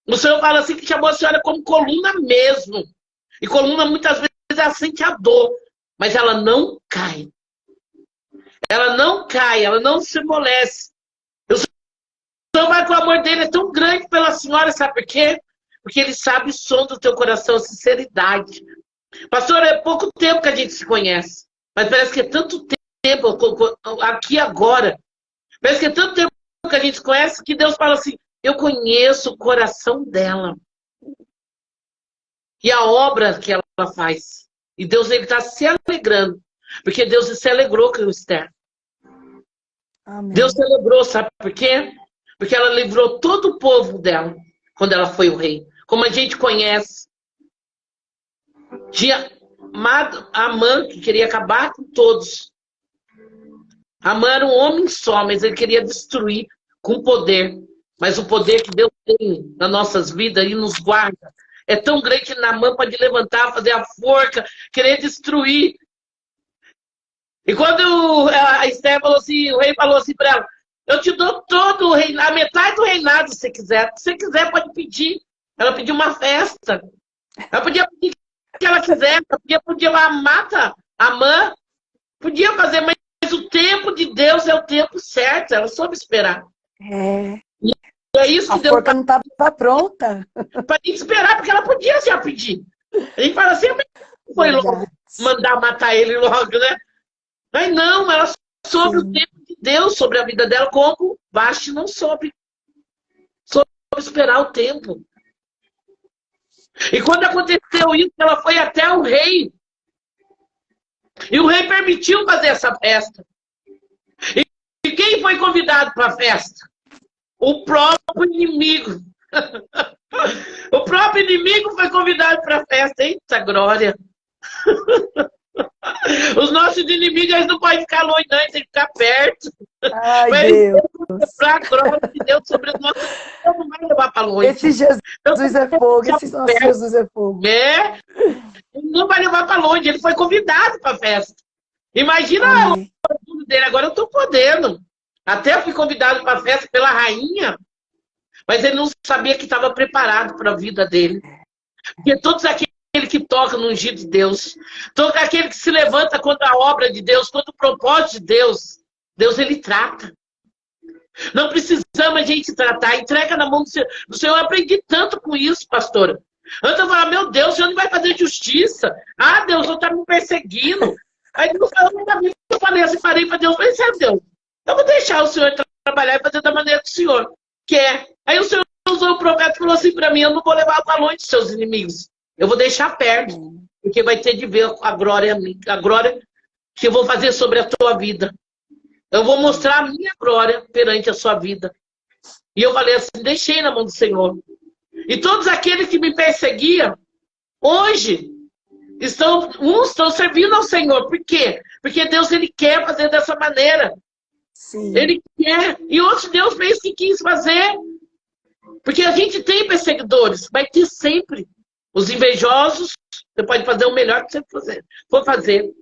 O Senhor fala assim que chamou a senhora como coluna mesmo. E coluna muitas vezes ela sente a dor. Mas ela não cai. Ela não cai. Ela não se amolece. O Senhor vai com o amor dele. É tão grande pela senhora. Sabe por quê? Porque Ele sabe o som do teu coração. A sinceridade. Pastor, é pouco tempo que a gente se conhece. Mas parece que é tanto tempo aqui agora. Parece que é tanto tempo que a gente se conhece que Deus fala assim, eu conheço o coração dela. E a obra que ela faz. E Deus, Ele está se alegrando. Porque Deus se alegrou com o Esther. Amém. Deus se alegrou, sabe por quê? Porque ela livrou todo o povo dela quando ela foi o rei. Como a gente conhece. Tinha Amã, que queria acabar com todos. Amã era um homem só, mas ele queria destruir com poder. Mas o poder que Deus tem nas nossas vidas e nos guarda é tão grande que Naamã pode levantar, fazer a forca, querer destruir. E quando a Esther falou assim, o rei falou assim para ela, eu te dou todo o reinado, a metade do reinado, se você quiser. Se você quiser, pode pedir. Ela pediu uma festa. Ela podia pedir o que ela quisesse. Ela podia lá, mata Amã. Podia fazer, mas o tempo de Deus é o tempo certo, ela soube esperar. É. E é isso que A Deus forca não estava pronta. para esperar, porque ela podia já pedir. A gente fala assim, mas foi logo Verdade. mandar matar ele logo, né? Mas não, ela soube o Sim. tempo de Deus sobre a vida dela, como Vasti não soube. Soube esperar o tempo. E quando aconteceu isso, ela foi até o rei. E o rei permitiu fazer essa festa. E quem foi convidado para a festa? O próprio inimigo. O próprio inimigo foi convidado para a festa. Eita, glória! Os nossos inimigos, eles não podem ficar longe, não, eles têm que ficar perto. Ai, Mas Deus. para a glória de Deus sobre os nossos inimigos, não vai levar para longe. Esse Jesus Então, é fogo. Esse nosso perto. Jesus é fogo. É, ele não vai levar para longe, ele foi convidado para a festa. Imagina Amém. o orgulho dele, agora eu estou podendo. Até fui convidado para a festa pela rainha, mas ele não sabia que estava preparado para a vida dele. Porque todos aqueles que tocam no ungido de Deus, todo aquele que se levanta contra a obra de Deus, contra o propósito de Deus, Deus ele trata. Não precisamos a gente tratar, entrega na mão do Senhor. Eu aprendi tanto com isso, pastora. Antes eu falava, meu Deus, o Senhor não vai fazer justiça. Ah, Deus, o Senhor está me perseguindo. Aí Deus falou na vida, eu falei assim, parei para Deus, falei, sério, Deus, eu vou deixar o Senhor trabalhar e fazer da maneira que o Senhor quer. Aí o Senhor usou o profeta e falou assim para mim, eu não vou levar para longe dos seus inimigos. Eu vou deixar perto, porque vai ter de ver a glória que eu vou fazer sobre a tua vida. Eu vou mostrar a minha glória perante a sua vida. E eu falei assim, deixei na mão do Senhor. E todos aqueles que me perseguiam, hoje, uns estão servindo ao Senhor. Por quê? Porque Deus ele quer fazer dessa maneira. Sim. Ele quer. E outros Deus fez que quis fazer. Porque a gente tem perseguidores, vai ter sempre. Os invejosos, você pode fazer o melhor que você for fazer.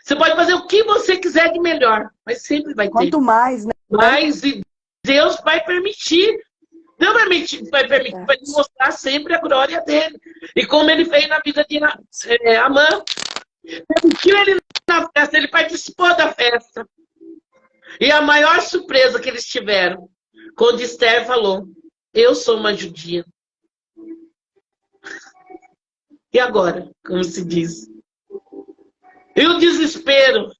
Você pode fazer o que você quiser de melhor, mas sempre vai ter. Quanto mais, né? Mas Deus vai permitir. Deus vai permitir, vai mostrar sempre a glória dele. E como ele fez na vida de Amã. Permitiu ele na festa, ele participou da festa. E a maior surpresa que eles tiveram, quando Esther falou, eu sou uma judia. E agora, como se diz? E o desespero,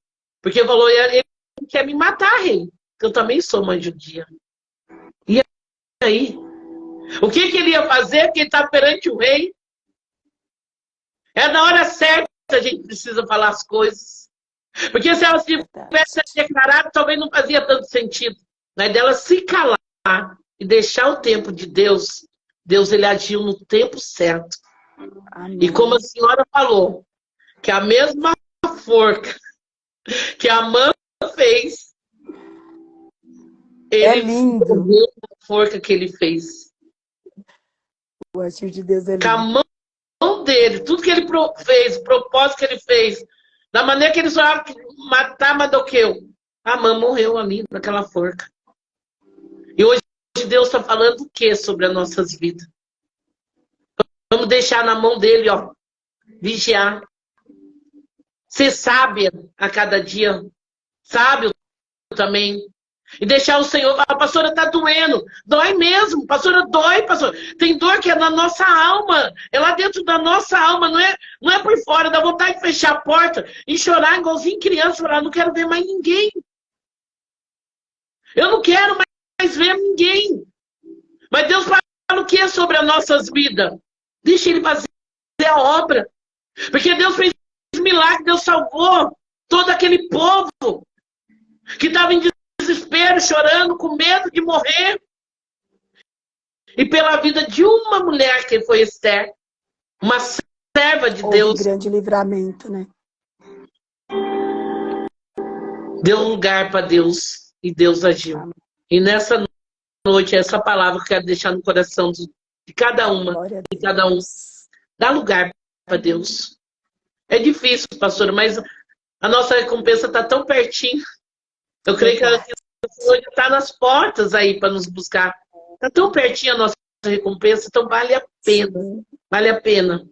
porque falou, ele quer me matar, rei, que eu também sou uma judia. E aí? O que ele ia fazer? Porque ele está perante o rei. É na hora certa que a gente precisa falar as coisas. Porque se ela tivesse declarado, talvez não fazia tanto sentido. Mas dela se calar e deixar o tempo de Deus, Deus ele agiu no tempo certo. Amém. E como a senhora falou, que a mesma forca que a mãe fez, ele É lindo. a forca que ele fez. O agir de Deus é Com a lindo. mão dele, tudo que ele fez, o propósito que ele fez, da maneira que ele só matar Mardoqueu, a mãe morreu ali naquela forca. E hoje Deus está falando o que sobre as nossas vidas? Vamos deixar na mão dele, ó, vigiar. Ser sábia a cada dia, sábio também. E deixar o Senhor falar, pastora, tá doendo. Dói mesmo, pastora, dói, pastora. Tem dor que é na nossa alma, é lá dentro da nossa alma, não é por fora. Dá vontade de fechar a porta e chorar igualzinho criança, falar, não quero ver mais ninguém. Eu não quero mais ver ninguém. Mas Deus fala o que é sobre as nossas vidas? Deixa ele fazer a obra. Porque Deus fez milagre, Deus salvou todo aquele povo que estava em desespero, chorando, com medo de morrer. E pela vida de uma mulher que foi Esther, uma serva de Houve Deus, grande livramento, né? deu lugar para Deus e Deus agiu. E nessa noite, essa palavra que eu quero deixar no coração de cada uma, Glória a de cada um. Deus. Dá lugar para Deus. É difícil, pastor, mas a nossa recompensa está tão pertinho. Eu creio que o Senhor está nas portas aí para nos buscar. Está tão pertinho a nossa recompensa, então vale a pena. Sim. Vale a pena.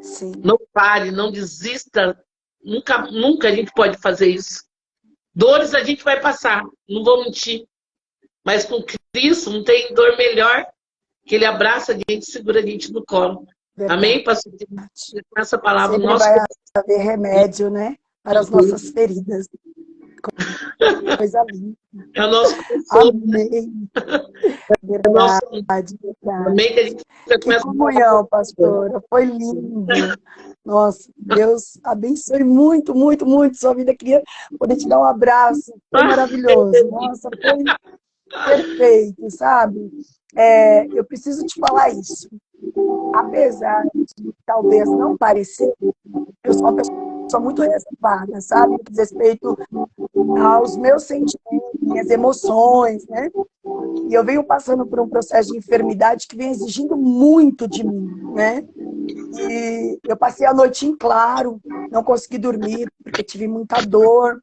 Sim. Não pare, não desista. Nunca a gente pode fazer isso. Dores a gente vai passar, não vou mentir. Mas com Cristo não tem dor melhor que Ele abraça a gente e segura a gente no colo. Verdade. Amém, pastor? Essa palavra no Sempre nosso vai haver remédio, né? Para as nossas feridas. Coisa linda. é o nosso consolo, Amém. é o nosso Verdade, verdade. amém, que a gente já Que começa a comunhão, pastora. Foi lindo. Nossa, Deus abençoe muito, muito, muito sua vida. Queria poder te dar um abraço. Foi maravilhoso. Nossa, foi perfeito, sabe? Eu preciso te falar isso. Apesar de talvez não parecer, eu sou uma pessoa muito reservada, sabe? No que diz respeito aos meus sentimentos, minhas emoções, né? E eu venho passando por um processo de enfermidade que vem exigindo muito de mim, né? E eu passei a noite em claro, não consegui dormir porque tive muita dor.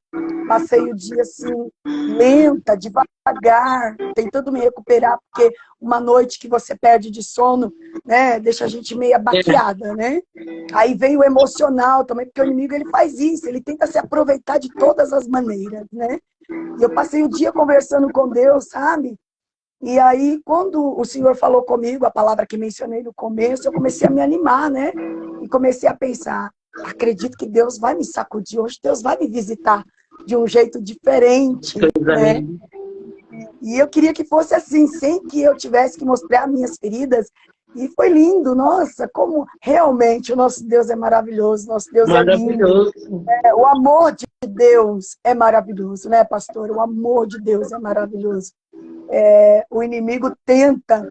Passei o dia assim, lenta, devagar, tentando me recuperar, porque uma noite que você perde de sono, né, deixa a gente meio baqueada, né? Aí vem o emocional também, porque o inimigo ele faz isso, ele tenta se aproveitar de todas as maneiras, né? E eu passei o dia conversando com Deus, sabe? E aí, quando o Senhor falou comigo, a palavra que mencionei no começo, eu comecei a me animar, né? E comecei a pensar, acredito que Deus vai me sacudir hoje, Deus vai me visitar de um jeito diferente, né? E eu queria que fosse assim, sem que eu tivesse que mostrar minhas feridas. E foi lindo, nossa, como realmente o nosso Deus é maravilhoso, nosso Deus é lindo. maravilhoso. O amor de Deus é maravilhoso, né, pastor? O amor de Deus é maravilhoso. O inimigo tenta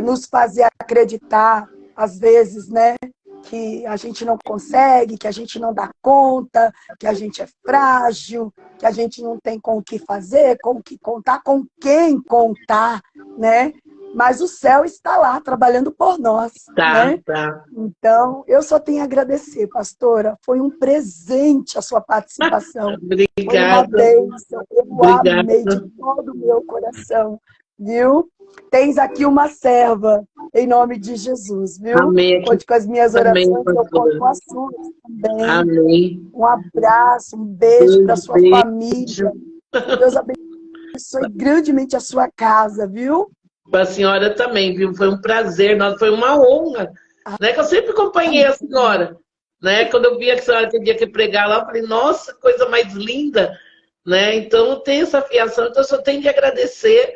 nos fazer acreditar, às vezes, né, que a gente não consegue, que a gente não dá conta, que a gente é frágil, que a gente não tem com o que fazer, com o que contar, com quem contar, né? Mas o céu está lá trabalhando por nós, Tá, né? tá. Então, eu só tenho a agradecer, pastora. Foi um presente a sua participação. Foi uma Obrigada. bênção. Eu Obrigada. amei de todo o meu coração, viu? Tens aqui uma serva, em nome de Jesus, viu? Amém. Aqui Conte com as minhas também, orações, eu conto pastora. com as suas também. Amém. Um abraço, um beijo para Beijo, sua família. beijo. Que Deus abençoe grandemente a sua casa, viu? Para a senhora também, viu? Foi um prazer, nossa, foi uma honra, né? Que eu sempre acompanhei a senhora, né? Quando eu via que a senhora tinha que pregar lá, eu falei, nossa, coisa mais linda, né? Então eu tenho essa fiação, então eu só tenho de agradecer,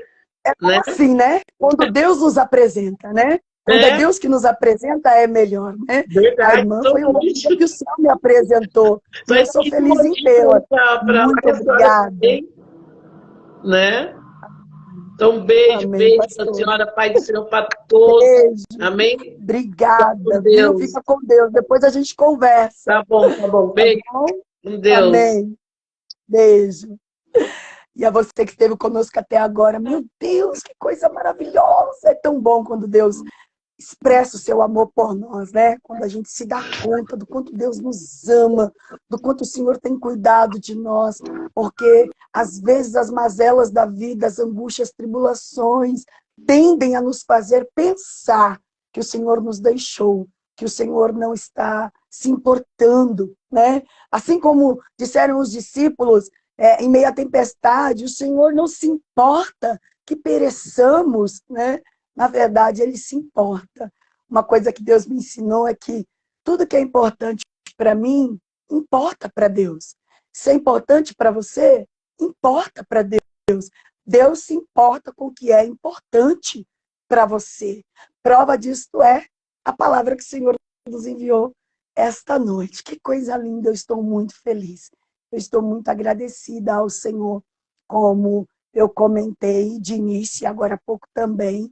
né? Assim, né? Quando Deus nos apresenta, né? Quando é É Deus que nos apresenta, é melhor, né? A verdade. irmã Então, foi o único dia que o céu me apresentou. E só eu sou esqueci um feliz em pouquinho tê-la. para Muito a senhora obrigada. também, né? Então, beijo, Amém, beijo para a pastor. senhora, Pai do Senhor, para todos. Beijo. Amém? Fica com Obrigada, viu? Deus. Fica com Deus. Depois a gente conversa. Tá bom. Tá Beijo bom? com Deus. Amém. Beijo. E a você que esteve conosco até agora. Meu Deus, que coisa maravilhosa. É tão bom quando Deus expressa o seu amor por nós, né? Quando a gente se dá conta do quanto Deus nos ama, do quanto o Senhor tem cuidado de nós, porque às vezes as mazelas da vida, as angústias, tribulações, tendem a nos fazer pensar que o Senhor nos deixou, que o Senhor não está se importando, né? Assim como disseram os discípulos, em meio à tempestade, o Senhor não se importa que pereçamos, né? Na verdade, ele se importa. Uma coisa que Deus me ensinou é que tudo que é importante para mim, importa para Deus. Se é importante para você, importa para Deus. Deus se importa com o que é importante para você. Prova disso é a palavra que o Senhor nos enviou esta noite. Que coisa linda, eu estou muito feliz. Eu estou muito agradecida ao Senhor, como eu comentei de início e agora há pouco também.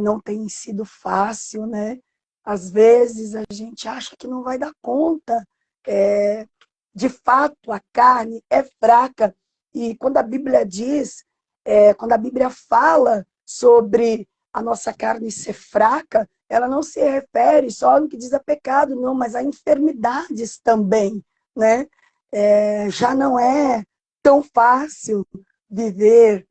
Não tem sido fácil, né? Às vezes a gente acha que não vai dar conta. De fato, a carne é fraca. E quando a Bíblia diz, quando a Bíblia fala sobre a nossa carne ser fraca, ela não se refere só no que diz a pecado, não, mas a enfermidades também, né? Já não é tão fácil viver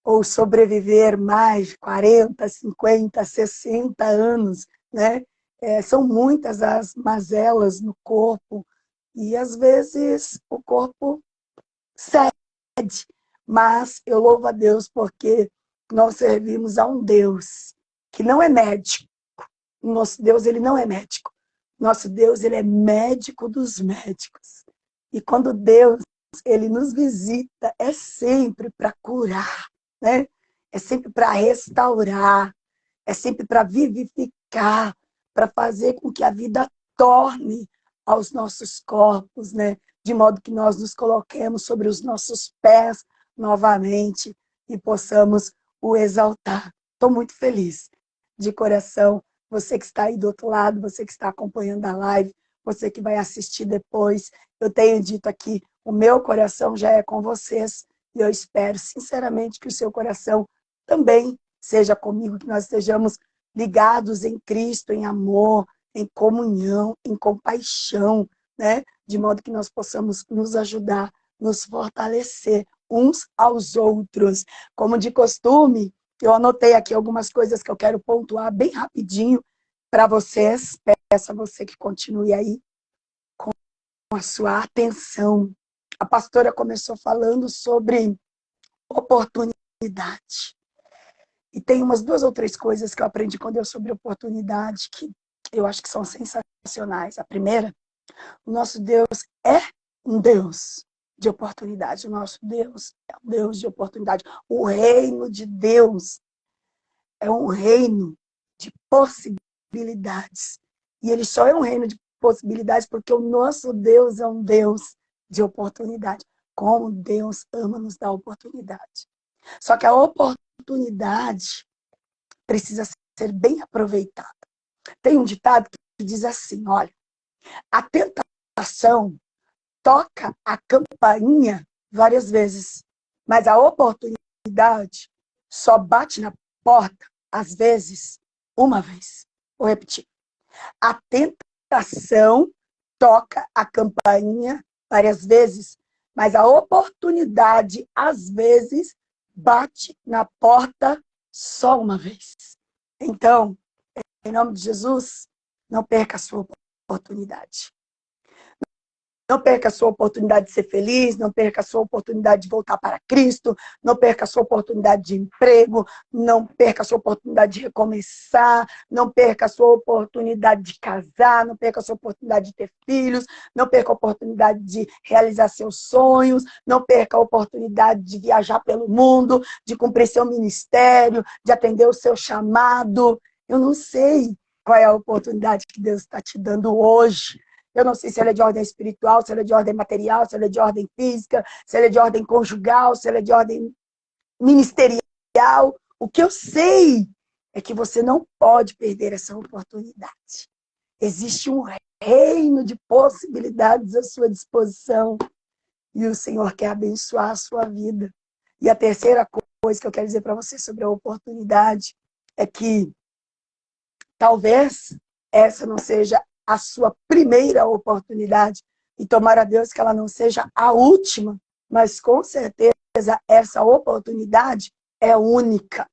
ou sobreviver mais de 40, 50, 60 anos, né? São muitas as mazelas no corpo e às vezes o corpo cede, mas eu louvo a Deus porque nós servimos a um Deus que não é médico. O nosso Deus, ele não é médico. Nosso Deus, ele é médico dos médicos. E quando Deus, ele nos visita, é sempre para curar, né? É sempre para restaurar, é sempre para vivificar, para fazer com que a vida torne aos nossos corpos, né? De modo que nós nos coloquemos sobre os nossos pés novamente e possamos o exaltar. Estou muito feliz, de coração. Você que está aí do outro lado, você que está acompanhando a live, você que vai assistir depois, eu tenho dito aqui, o meu coração já é com vocês e eu espero sinceramente que o seu coração também seja comigo, que nós estejamos ligados em Cristo, em amor, em comunhão, em compaixão, né? De modo que nós possamos nos ajudar, nos fortalecer uns aos outros. Como de costume, eu anotei aqui algumas coisas que eu quero pontuar bem rapidinho para vocês. Peço a você que continue aí com a sua atenção. A pastora começou falando sobre oportunidade. E tem umas 2 ou 3 coisas que eu aprendi com Deus sobre oportunidade que eu acho que são sensacionais. A primeira, o nosso Deus é um Deus de oportunidade. O nosso Deus é um Deus de oportunidade. O reino de Deus é um reino de possibilidades. E ele só é um reino de possibilidades porque o nosso Deus é um Deus de oportunidade. Como Deus ama nos dar oportunidade. Só que a oportunidade precisa ser bem aproveitada. Tem um ditado que diz assim, olha, a tentação toca a campainha várias vezes, mas a oportunidade só bate na porta, às vezes, uma vez. Vou repetir. A tentação toca a campainha várias vezes, mas a oportunidade, às vezes, bate na porta só uma vez. Então, em nome de Jesus, não perca a sua oportunidade. Não perca a sua oportunidade de ser feliz, não perca a sua oportunidade de voltar para Cristo, não perca a sua oportunidade de emprego, não perca a sua oportunidade de recomeçar, não perca a sua oportunidade de casar, não perca a sua oportunidade de ter filhos, não perca a oportunidade de realizar seus sonhos, não perca a oportunidade de viajar pelo mundo, de cumprir seu ministério, de atender o seu chamado. Eu não sei qual é a oportunidade que Deus está te dando hoje. Eu não sei se ela é de ordem espiritual, se ela é de ordem material, se ela é de ordem física, se ela é de ordem conjugal, se ela é de ordem ministerial. O que eu sei é que você não pode perder essa oportunidade. Existe um reino de possibilidades à sua disposição e o Senhor quer abençoar a sua vida. E a terceira coisa que eu quero dizer para você sobre a oportunidade é que talvez essa não seja a sua primeira oportunidade. E tomara a Deus que ela não seja a última, mas com certeza essa oportunidade é única.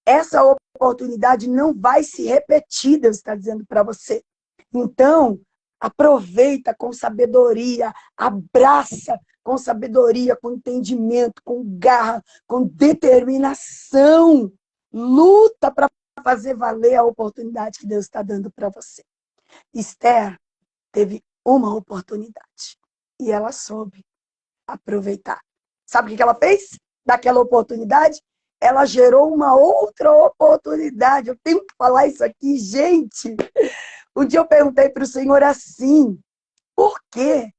Essa oportunidade não vai se repetir, Deus está dizendo para você. Então, aproveita com sabedoria, abraça com sabedoria, com entendimento, com garra, com determinação. Luta para fazer valer a oportunidade que Deus está dando para você. Esther teve uma oportunidade e ela soube aproveitar. Sabe o que ela fez? Daquela oportunidade, ela gerou uma outra oportunidade. Eu tenho que falar isso aqui, gente. Um dia eu perguntei para o Senhor assim, por que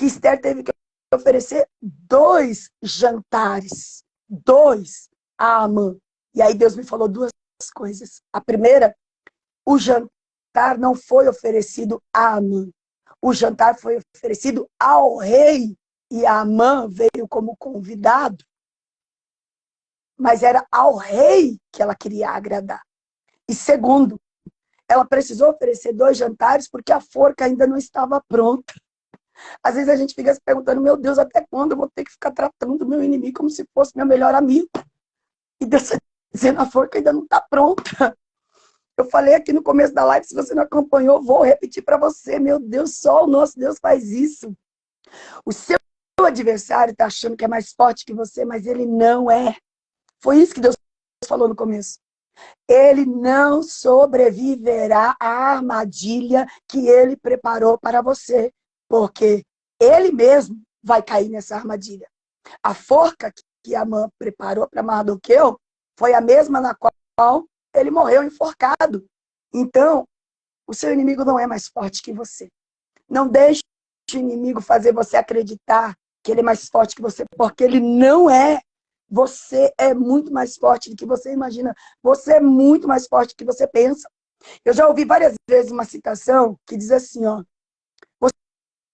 Esther teve que oferecer 2 jantares? 2 a Amã. E aí Deus me falou 2 coisas. A primeira, o jantar não foi oferecido a Amã. O jantar foi oferecido ao rei. E a Amã veio como convidado. Mas era ao rei que ela queria agradar. E segundo, ela precisou oferecer 2 jantares porque a forca ainda não estava pronta. Às vezes a gente fica se perguntando, meu Deus, até quando eu vou ter que ficar tratando o meu inimigo como se fosse meu melhor amigo? E Deus está dizendo, a forca ainda não está pronta. Eu falei aqui no começo da live, se você não acompanhou, vou repetir para você. Meu Deus, só o nosso Deus faz isso. O seu adversário está achando que é mais forte que você, mas ele não é. Foi isso que Deus falou no começo. Ele não sobreviverá à armadilha que ele preparou para você, porque ele mesmo vai cair nessa armadilha. A forca que Amã preparou para Mardoqueu foi a mesma na qual ele morreu enforcado. Então, o seu inimigo não é mais forte que você. Não deixe o inimigo fazer você acreditar que ele é mais forte que você, porque ele não é. Você é muito mais forte do que você imagina. Você é muito mais forte do que você pensa. Eu já ouvi várias vezes uma citação que diz assim, ó,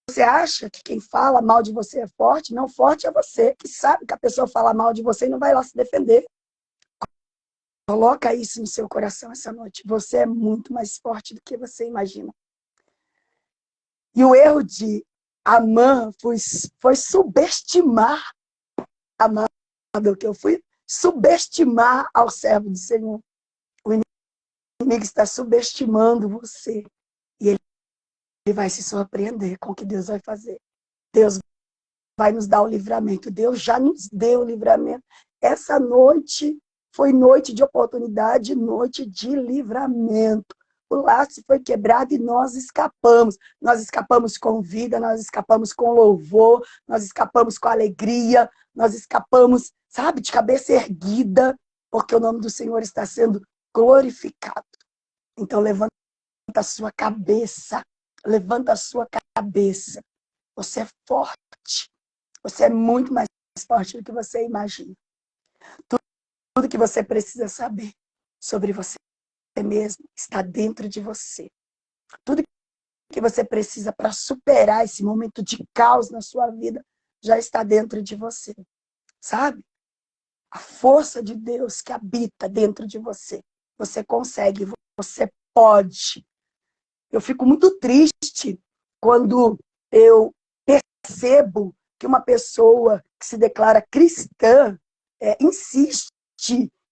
você acha que quem fala mal de você é forte? Não, forte é você, que sabe que a pessoa fala mal de você e não vai lá se defender. Coloca isso no seu coração essa noite. Você é muito mais forte do que você imagina. E o erro de Amã foi subestimar Amã, que eu fui subestimar ao servo do Senhor. O inimigo está subestimando você. E ele vai se surpreender com o que Deus vai fazer. Deus vai nos dar o livramento. Deus já nos deu o livramento. Essa noite foi noite de oportunidade, noite de livramento. O laço foi quebrado e nós escapamos. Nós escapamos com vida, nós escapamos com louvor, nós escapamos com alegria, nós escapamos, sabe, de cabeça erguida, porque o nome do Senhor está sendo glorificado. Então levanta a sua cabeça, levanta a sua cabeça. Você é forte. Você é muito mais forte do que você imagina. Tudo que você precisa saber sobre você mesmo está dentro de você. Tudo que você precisa para superar esse momento de caos na sua vida já está dentro de você. Sabe? A força de Deus que habita dentro de você. Você consegue, você pode. Eu fico muito triste quando eu percebo que uma pessoa que se declara cristã insiste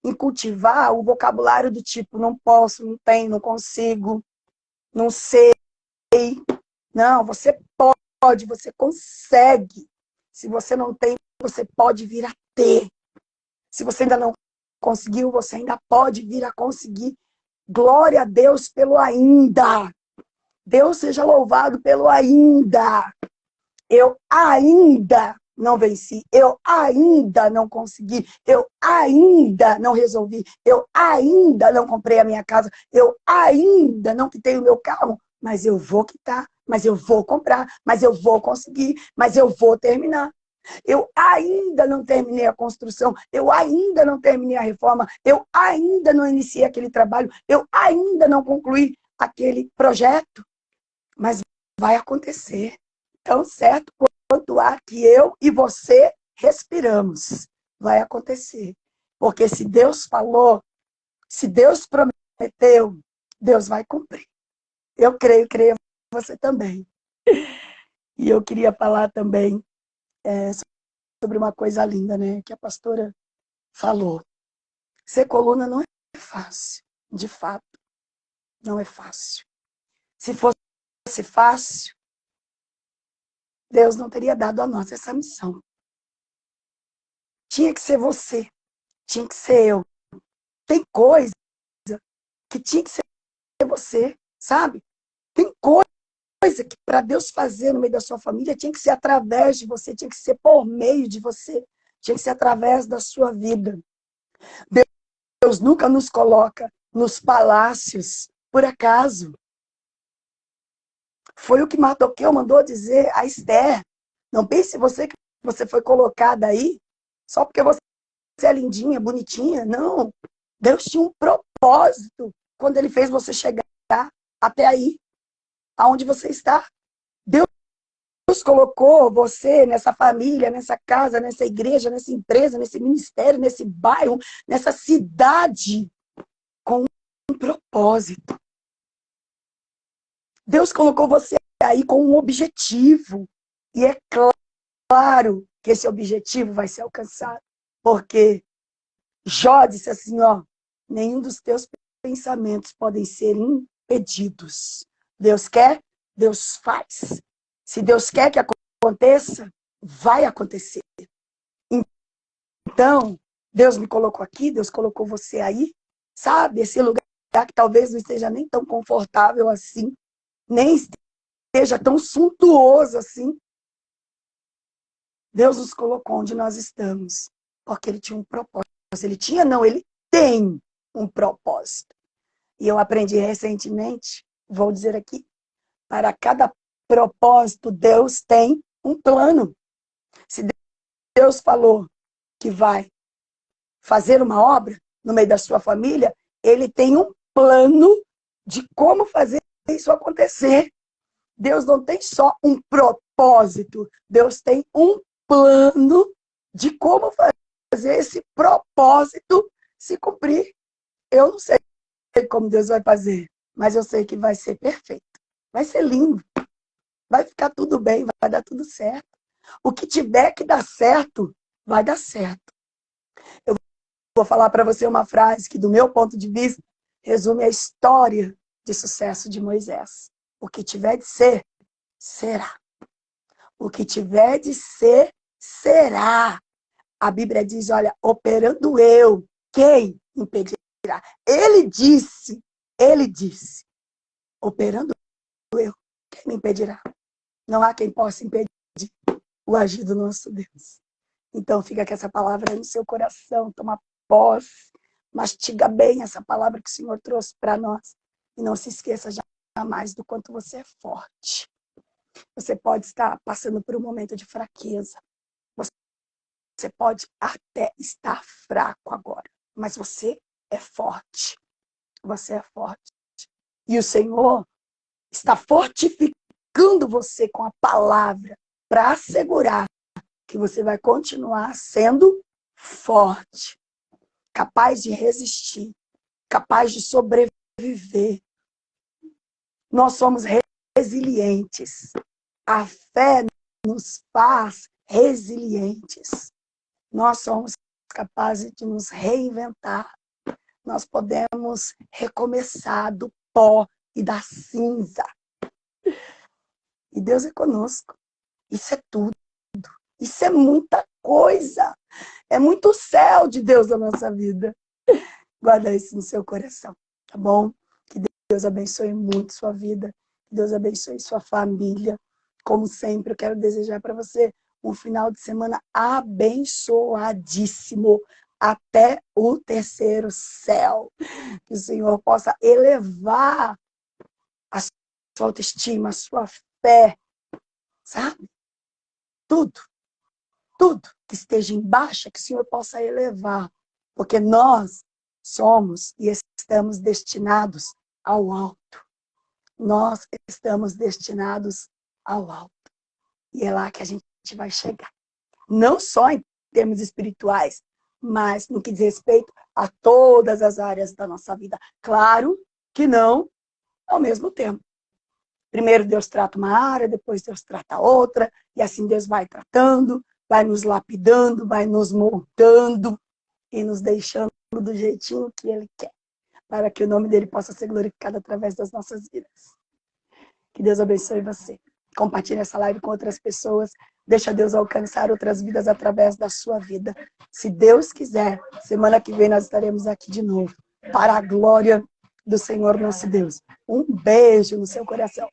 em cultivar o vocabulário do tipo não posso, não tenho, não consigo, não sei. Não, você pode, você consegue. Se você não tem, você pode vir a ter. Se você ainda não conseguiu, você ainda pode vir a conseguir. Glória a Deus pelo ainda. Deus seja louvado pelo ainda. Eu ainda não venci, eu ainda não consegui, eu ainda não resolvi, eu ainda não comprei a minha casa, eu ainda não quitei o meu carro, mas eu vou quitar, mas eu vou comprar, mas eu vou conseguir, mas eu vou terminar. Eu ainda não terminei a construção, eu ainda não terminei a reforma, eu ainda não iniciei aquele trabalho, eu ainda não concluí aquele projeto, mas vai acontecer. Tão certo quanto ar que eu e você respiramos, vai acontecer. Porque se Deus falou, se Deus prometeu, Deus vai cumprir. Eu creio você também. E eu queria falar também sobre uma coisa linda, né? Que a pastora falou. Ser coluna não é fácil, de fato, não é fácil. Se fosse fácil, Deus não teria dado a nós essa missão. Tinha que ser você, tinha que ser eu. Tem coisa que tinha que ser você, sabe? Tem coisa que para Deus fazer no meio da sua família tinha que ser através de você, tinha que ser por meio de você, tinha que ser através da sua vida. Deus nunca nos coloca nos palácios por acaso. Foi o que Mardoqueu mandou dizer a Esther. Não pense você que você foi colocada aí só porque você é lindinha, bonitinha. Não. Deus tinha um propósito quando ele fez você chegar até aí, aonde você está. Deus colocou você nessa família, nessa casa, nessa igreja, nessa empresa, nesse ministério, nesse bairro, nessa cidade, com um propósito. Deus colocou você aí com um objetivo. E é claro que esse objetivo vai ser alcançado. Porque Jó disse assim, ó, nenhum dos teus pensamentos podem ser impedidos. Deus quer, Deus faz. Se Deus quer que aconteça, vai acontecer. Então, Deus me colocou aqui, Deus colocou você aí, sabe? Esse lugar que talvez não esteja nem tão confortável assim, nem esteja tão suntuoso assim. Deus nos colocou onde nós estamos, porque Ele tinha um propósito. Ele tinha, não, Ele tem um propósito. E eu aprendi recentemente, vou dizer aqui, para cada propósito, Deus tem um plano. Se Deus falou que vai fazer uma obra no meio da sua família, Ele tem um plano de como fazer isso acontecer. Deus não tem só um propósito, Deus tem um plano de como fazer esse propósito se cumprir. Eu não sei como Deus vai fazer, mas eu sei que vai ser perfeito. Vai ser lindo. Vai ficar tudo bem, vai dar tudo certo. O que tiver que dar certo, vai dar certo. Eu vou falar para você uma frase que, do meu ponto de vista, resume a história de sucesso de Moisés. O que tiver de ser, será. O que tiver de ser, será. A Bíblia diz, olha, operando eu, quem impedirá? Ele disse, operando eu, quem me impedirá? Não há quem possa impedir o agir do nosso Deus. Então fica com essa palavra aí no seu coração, toma posse, mastiga bem essa palavra que o Senhor trouxe para nós. E não se esqueça jamais do quanto você é forte. Você pode estar passando por um momento de fraqueza. Você pode até estar fraco agora, mas você é forte. Você é forte. E o Senhor está fortificando você com a palavra para assegurar que você vai continuar sendo forte, capaz de resistir, capaz de sobreviver. Nós somos resilientes. A fé nos faz resilientes. Nós somos capazes de nos reinventar. Nós podemos recomeçar do pó e da cinza. E Deus é conosco. Isso é tudo. Isso é muita coisa. É muito céu de Deus na nossa vida. Guarda isso no seu coração, tá bom? Que Deus abençoe muito sua vida. Que Deus abençoe sua família. Como sempre, eu quero desejar para você um final de semana abençoadíssimo até o terceiro céu. Que o Senhor possa elevar a sua autoestima, a sua fé, sabe? Tudo que esteja em baixa, que o Senhor possa elevar. Porque nós somos e estamos destinados ao alto. Nós estamos destinados ao alto. E é lá que a gente vai chegar. Não só em termos espirituais, mas no que diz respeito a todas as áreas da nossa vida. Claro que não ao mesmo tempo. Primeiro Deus trata uma área, depois Deus trata outra, e assim Deus vai tratando, vai nos lapidando, vai nos moldando e nos deixando do jeitinho que Ele quer, para que o nome dele possa ser glorificado através das nossas vidas. Que Deus abençoe você. Compartilhe essa live com outras pessoas. Deixa Deus alcançar outras vidas através da sua vida. Se Deus quiser, semana que vem nós estaremos aqui de novo, para a glória do Senhor nosso Deus. Um beijo no seu coração.